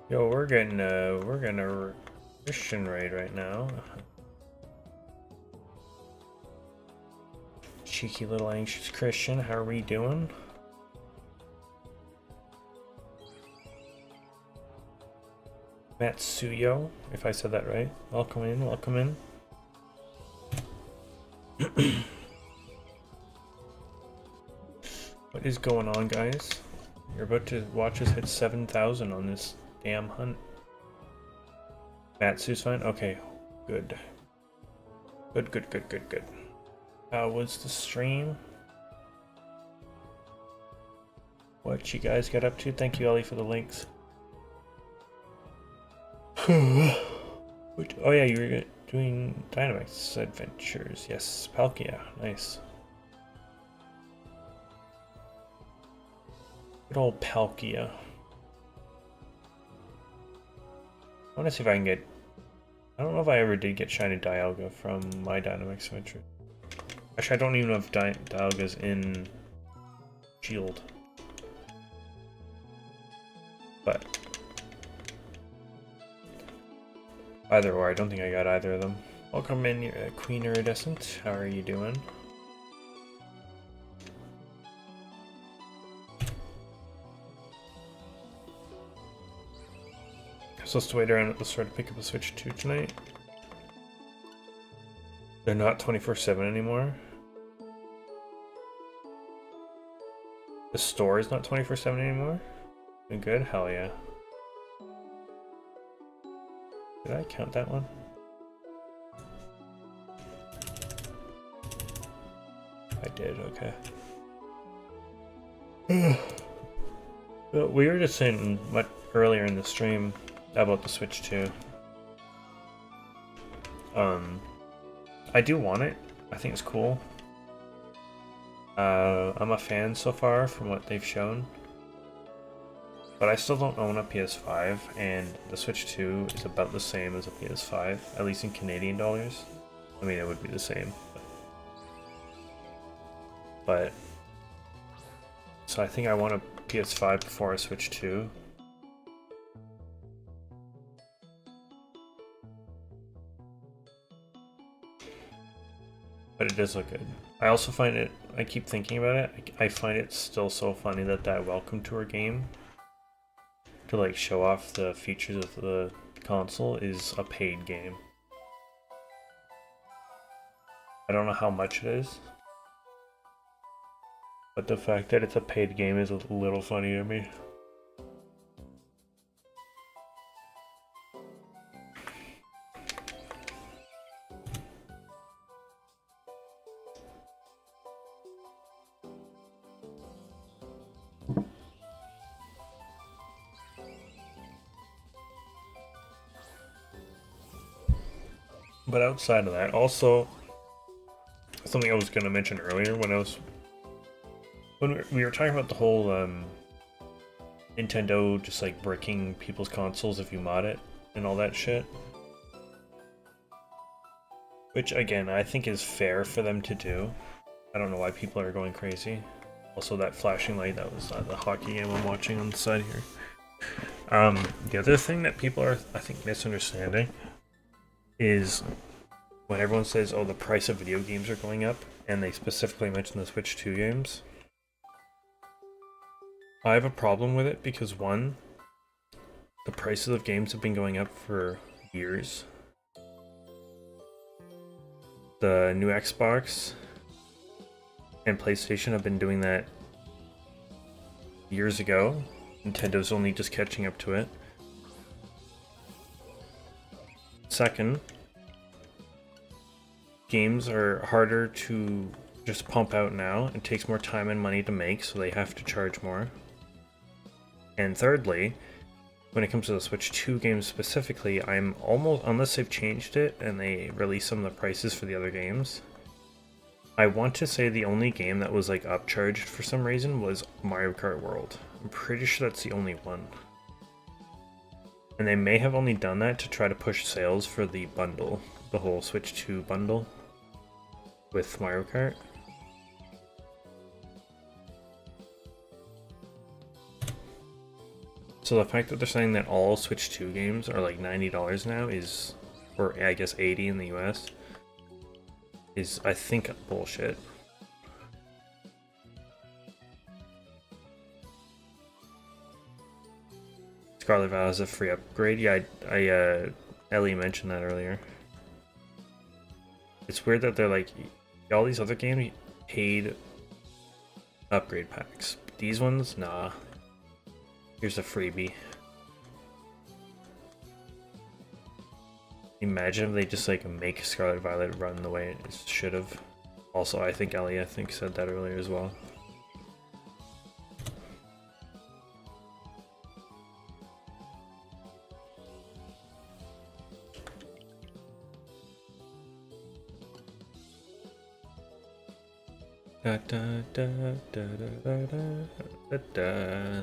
Speaker 1: Yo, we're getting a Christian raid right now. Cheeky little anxious Christian, how are we doing? Matsuyo, if I said that right. Welcome in, welcome in. What is going on, guys? You're about to watch us hit 7,000 on this damn hunt. Matsu's fine? Okay, good. Good. How was the stream? What you guys got up to? Thank you, Ellie, for the links. Oh yeah, you were doing Dynamax adventures. Yes, Palkia. Nice. Good old Palkia. I want to see if I can get... I don't know if I ever did get Shiny Dialga from my Dynamax adventure. Actually, I don't even know if Dialga's in Shield. But... either or, I don't think I got either of them. Welcome in, Queen Iridescent. How are you doing? Supposed to wait around at the store to pick up a Switch 2 tonight. They're not 24/7 anymore. The store is not 24/7 anymore? Good? Hell yeah. Did I count that one? I did, okay. Well, we were just saying much earlier in the stream about the Switch 2. I do want it. I think it's cool. I'm a fan so far from what they've shown. But I still don't own a PS5, and the Switch 2 is about the same as a PS5, at least in Canadian dollars. I mean, it would be the same. But so I think I want a PS5 before I Switch 2. But it does look good. I also find it, I keep thinking about it, I find it still so funny that Welcome Tour game, to like show off the features of the console, is a paid game. I don't know how much it is, but the fact that it's a paid game is a little funny to me. But outside of that, also something I was going to mention earlier when we were talking about the whole Nintendo just like bricking people's consoles if you mod it and all that shit. Which again, I think is fair for them to do. I don't know why people are going crazy. Also, that flashing light, that was the hockey game I'm watching on the side here. The other thing that people are, I think, misunderstanding is when everyone says, oh, the price of video games are going up, and they specifically mention the Switch 2 games. I have a problem with it because, one, the prices of games have been going up for years. The new Xbox and PlayStation have been doing that years ago. Nintendo's only just catching up to it. Second, games are harder to just pump out now. It takes more time and money to make, so they have to charge more. And thirdly, when it comes to the Switch 2 games specifically, I'm almost, unless they've changed it and they release some of the prices for the other games, I want to say the only game that was like upcharged for some reason was Mario Kart World. I'm pretty sure that's the only one. And they may have only done that to try to push sales for the bundle, the whole Switch 2 bundle with Mario Kart. So the fact that they're saying that all Switch 2 games are like $90 now is, or I guess 80 in the US, is, I think, bullshit. Scarlet Vow has a free upgrade. Yeah, Ellie mentioned that earlier. It's weird that they're like, all these other games paid upgrade packs. These ones, nah. Here's a freebie. Imagine if they just like make Scarlet Violet run the way it should have. Also, I think Ellie, said that earlier as well. Da da da da da da da da.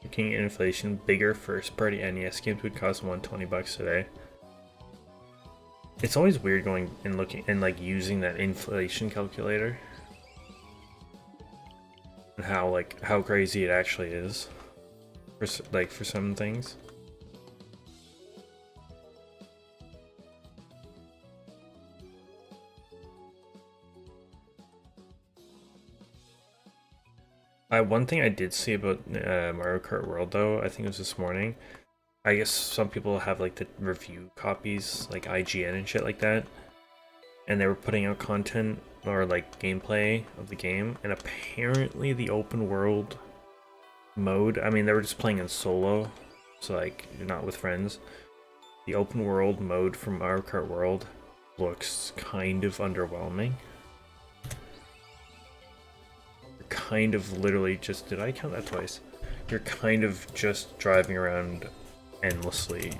Speaker 1: Looking at inflation, bigger first-party NES games would cost $120 today. It's always weird going and looking and like using that inflation calculator, and how crazy it actually is for some things. One thing I did see about Mario Kart World, though, I think it was this morning. I guess some people have like the review copies, like IGN and shit like that, and they were putting out content or like gameplay of the game, and apparently the open world mode, I mean, they were just playing in solo, so like you're not with friends. The open world mode from Mario Kart World looks kind of underwhelming. Kind of literally just, did I count that twice? You're kind of just driving around endlessly.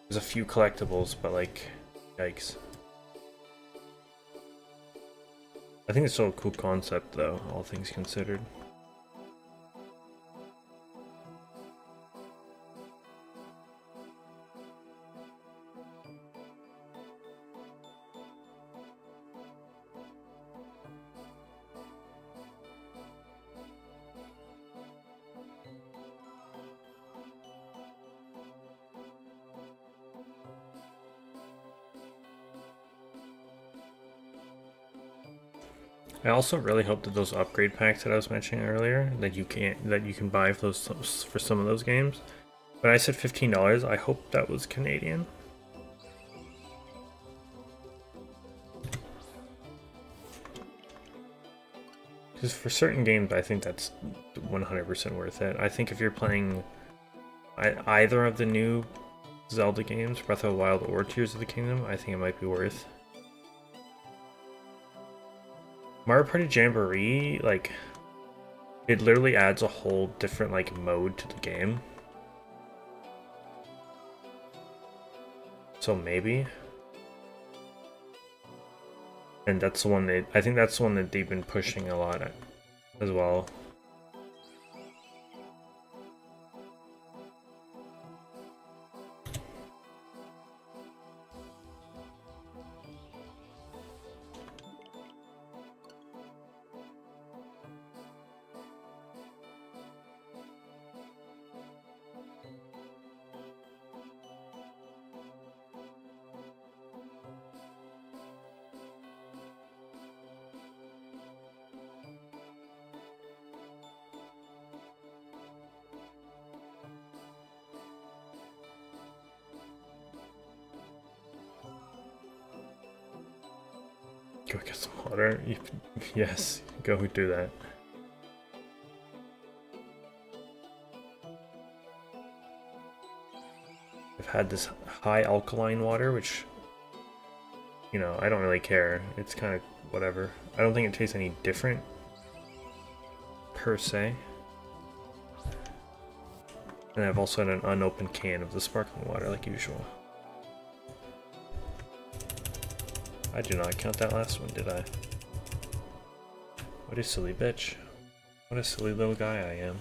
Speaker 1: There's a few collectibles, but like, yikes. I think it's still a cool concept though, all things considered. I also really hope that those upgrade packs that I was mentioning earlier that you can buy for some of those games. But I said $15. I hope that was Canadian. Because for certain games, I think that's 100% worth it. I think if you're playing either of the new Zelda games, Breath of the Wild or Tears of the Kingdom, I think it might be worth. Mario Party Jamboree, like, it literally adds a whole different, like, mode to the game. So maybe. And that's the one I think that's the one that they've been pushing a lot at as well. Go get some water. Yes, go do that. I've had this high alkaline water, which, you know, I don't really care. It's kind of whatever. I don't think it tastes any different per se. And I've also had an unopened can of the sparkling water like usual. I do not count that last one, did I? What a silly bitch. What a silly little guy I am.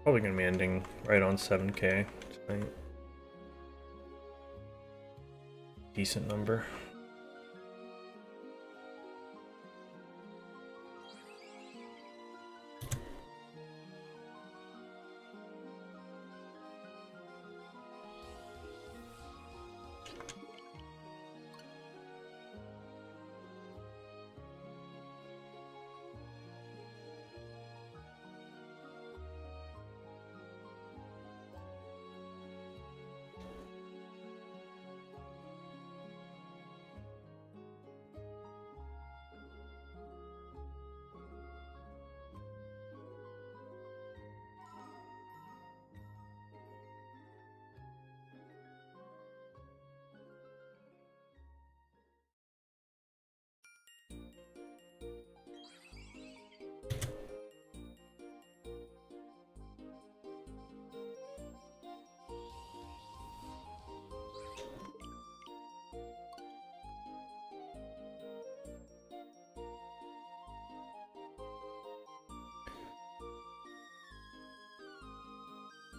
Speaker 1: Probably gonna be ending right on 7K tonight. Decent number.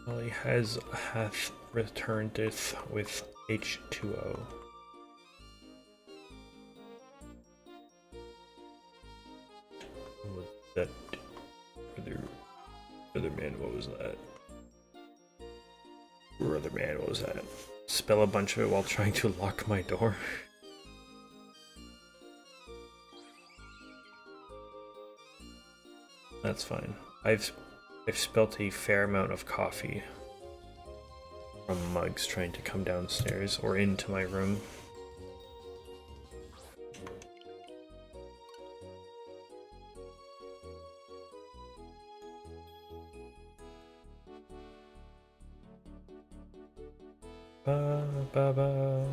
Speaker 1: Ellie hath returneth with H2O. What was that? Brother man, what was that? Brother man, what was that? Spell a bunch of it while trying to lock my door. That's fine. I've spilt a fair amount of coffee from mugs trying to come downstairs or into my room. Ba ba ba.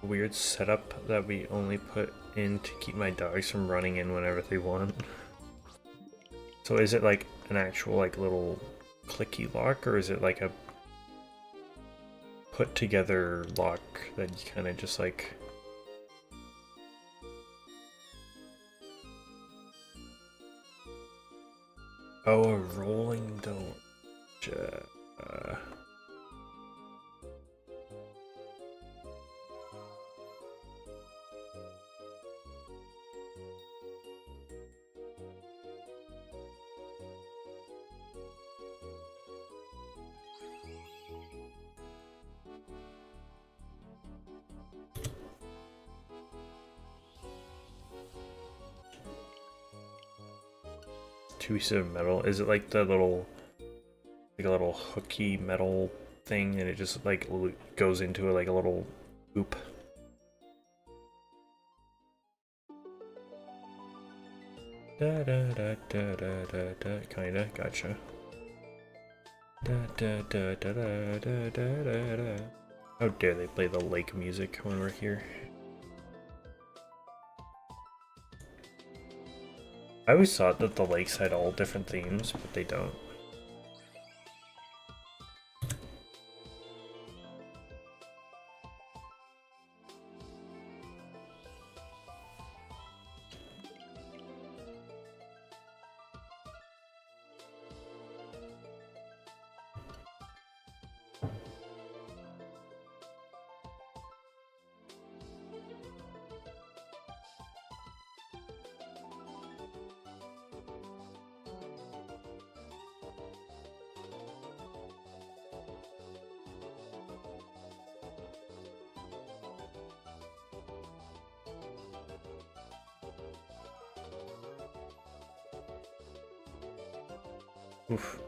Speaker 1: Weird setup that we only put in to keep my dogs from running in whenever they want. So is it like an actual like little clicky lock, or is it like a put together lock that you kind of just like... Oh, a rolling door. Two pieces of metal. Is it like the little, like a little hooky metal thing, and it just like goes into like a little hoop? Da da da da da da da. Kinda. Gotcha. Da da da da da da da da. How dare they play the lake music when we're here? I always thought that the lakes had all different themes, but they don't. Oof.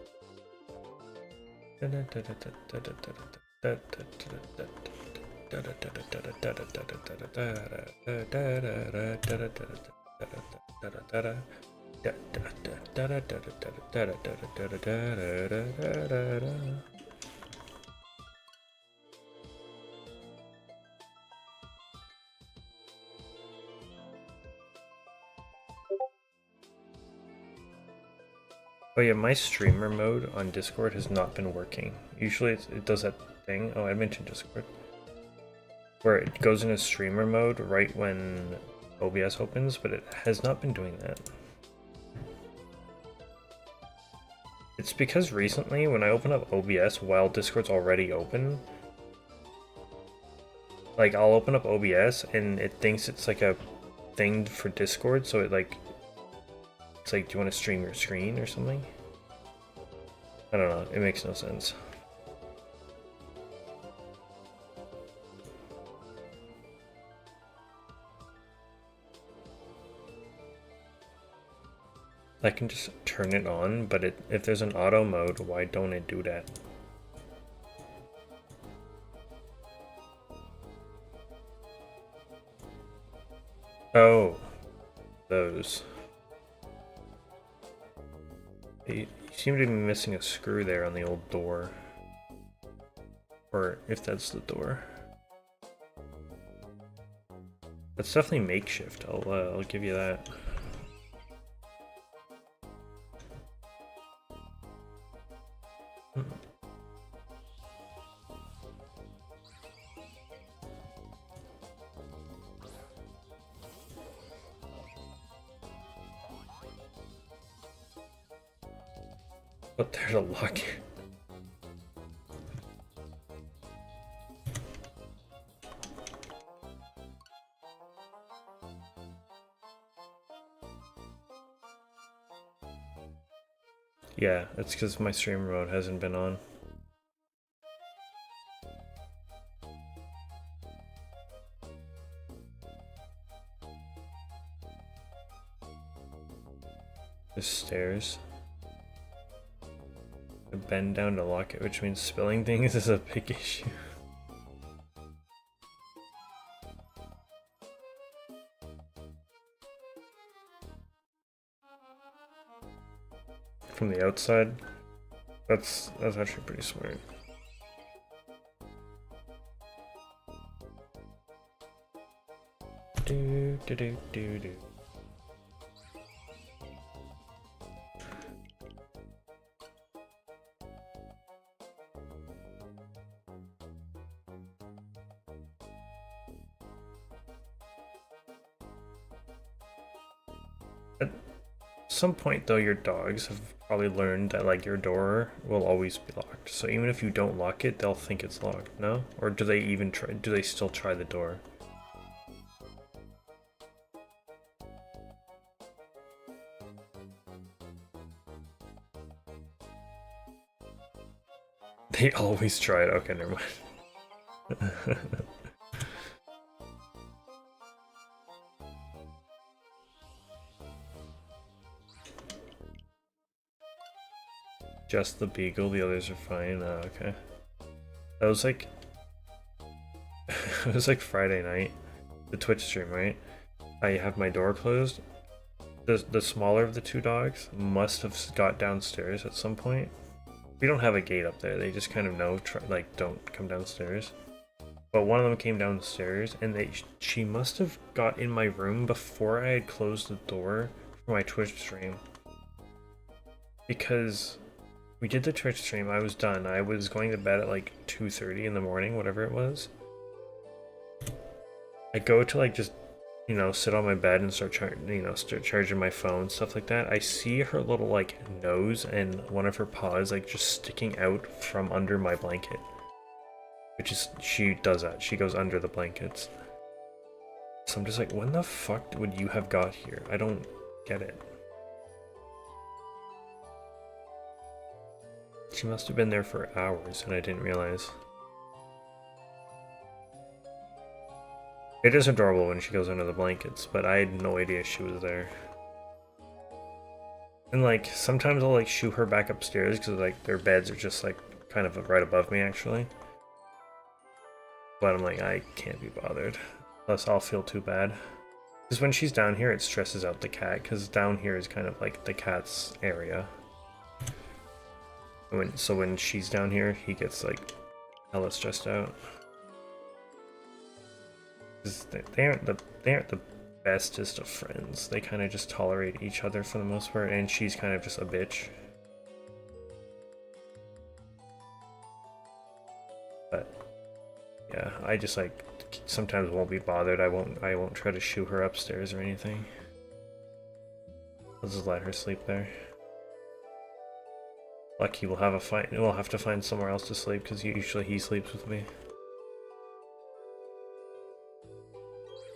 Speaker 1: Oh yeah, my streamer mode on Discord has not been working. Usually it does that thing. Oh, I mentioned Discord. Where it goes into streamer mode right when OBS opens, but it has not been doing that. It's because recently when I open up OBS while Discord's already open, like I'll open up OBS and it thinks it's like a thing for Discord, so it's like, do you want to stream your screen or something? I don't know, it makes no sense. I can just turn it on, but if there's an auto mode, why don't it do that? Oh, those. You seem to be missing a screw there on the old door. Or if that's the door. That's definitely makeshift, I'll give you that. But there's a lock. Yeah, it's because my streamer mode hasn't been on. The stairs. I bend down to lock it, which means spilling things is a big issue. From the outside, that's actually pretty smart. Do do do do do. At some point though, your dogs have probably learned that like your door will always be locked. So even if you don't lock it, they'll think it's locked, no? Or do they even try, do they still try the door? They always try it. Okay, never mind. Just the beagle, the others are fine. Oh, okay. That was like it was like Friday night, the Twitch stream, right? I have my door closed. The smaller of the two dogs must have got downstairs at some point. We don't have a gate up there. They just kind of know, like, don't come downstairs. But one of them came downstairs, and she must have got in my room before I had closed the door for my Twitch stream. Because we did the Twitch stream, I was done. I was going to bed at like 2:30 in the morning, whatever it was. I go to like just, you know, sit on my bed and start charging my phone, stuff like that. I see her little like nose and one of her paws like just sticking out from under my blanket. Which is, she does that. She goes under the blankets. So I'm just like, when the fuck would you have got here? I don't get it. She must have been there for hours and I didn't realize. It is adorable when she goes under the blankets, but I had no idea she was there. And like, sometimes I'll like shoo her back upstairs because like their beds are just like kind of right above me actually. But I'm like, I can't be bothered. Unless I'll feel too bad. Because when she's down here, it stresses out the cat, because down here is kind of like the cat's area. So when she's down here, he gets like hella stressed out. They aren't the bestest of friends. They kind of just tolerate each other for the most part, and she's kind of just a bitch. Yeah, I just like sometimes won't be bothered. I won't try to shoo her upstairs or anything. I'll just let her sleep there. Lucky we'll have a fight. We'll have to find somewhere else to sleep because usually he sleeps with me.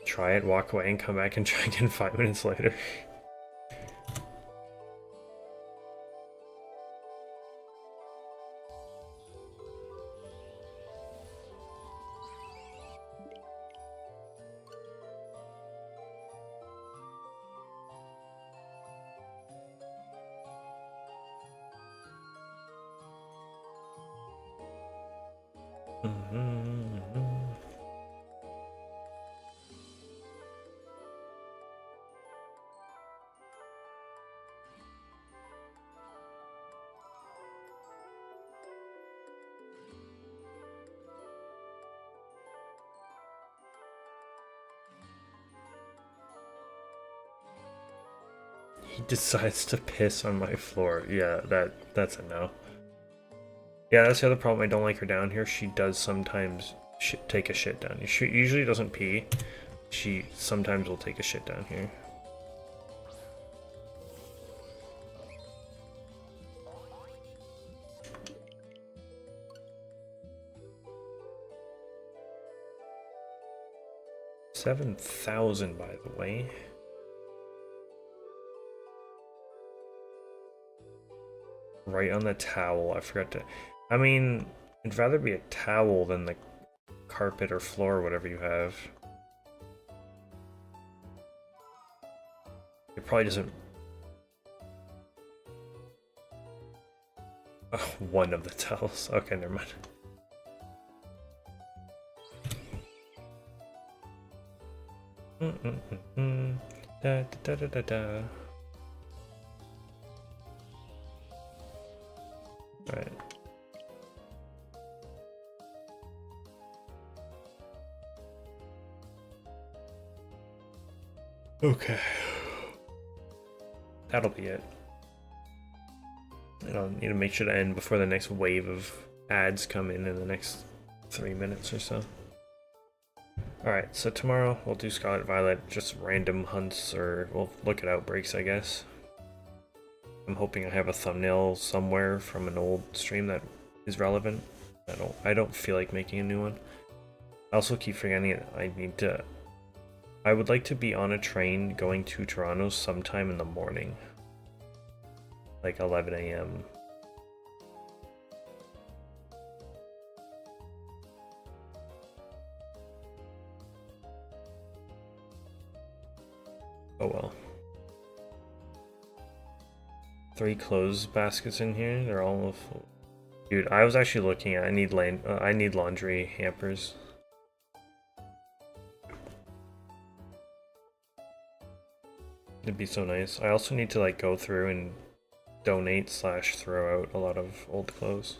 Speaker 1: Try it, walk away, and come back and try again 5 minutes later. He decides to piss on my floor. Yeah, that's a no. Yeah, that's the other problem. I don't like her down here. She does sometimes take a shit down here. She usually doesn't pee. She sometimes will take a shit down here. $7,000, by the way. Right on the towel. I forgot to. I mean, it'd rather be a towel than the carpet or floor or whatever you have. It probably doesn't. Oh, one of the towels. Okay, never mind. Da, da, da, da, da. Alright. Okay. That'll be it. I don't need to make sure to end before the next wave of ads come in the next 3 minutes or so. Alright, so tomorrow we'll do Scarlet Violet, just random hunts, or we'll look at outbreaks, I guess. I'm hoping I have a thumbnail somewhere from an old stream that is relevant. I don't feel like making a new one. I also keep forgetting it. I would like to be on a train going to Toronto sometime in the morning. Like 11 AM. Oh well. 3 clothes baskets in here. They're all full. Dude, I was actually looking at. I need laundry hampers. It'd be so nice. I also need to like go through and donate / throw out a lot of old clothes.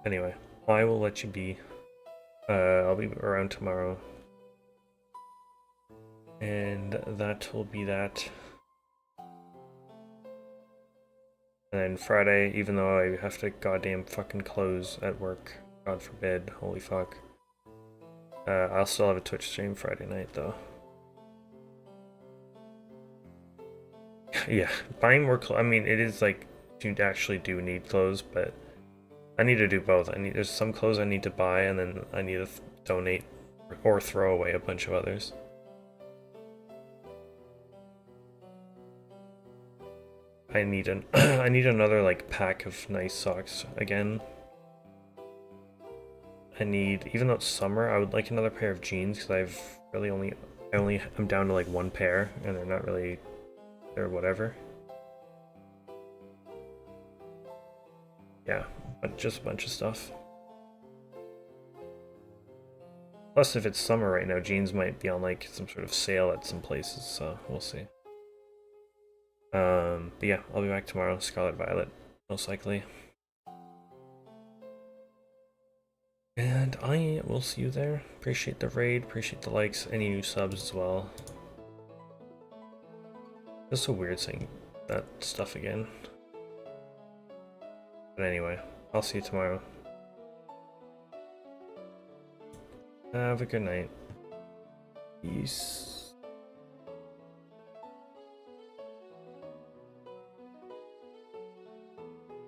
Speaker 1: Anyway, I will let you be. I'll be around tomorrow. And that will be that. And then Friday, even though I have to goddamn fucking close at work, God forbid, holy fuck. I'll still have a Twitch stream Friday night though. Yeah, buying more clothes. I mean, it is like you actually do need clothes, but I need to do both. There's some clothes I need to buy, and then I need to donate or throw away a bunch of others. I need I need another like pack of nice socks again. Even though it's summer, I would like another pair of jeans because I'm down to like 1 pair, and they're whatever. Yeah, but just a bunch of stuff. Plus, if it's summer right now, jeans might be on like some sort of sale at some places, so we'll see. But yeah, I'll be back tomorrow. Scarlet Violet, most likely. And I will see you there. Appreciate the raid, appreciate the likes, any new subs as well. It's so weird saying that stuff again. But anyway, I'll see you tomorrow. Have a good night. Peace.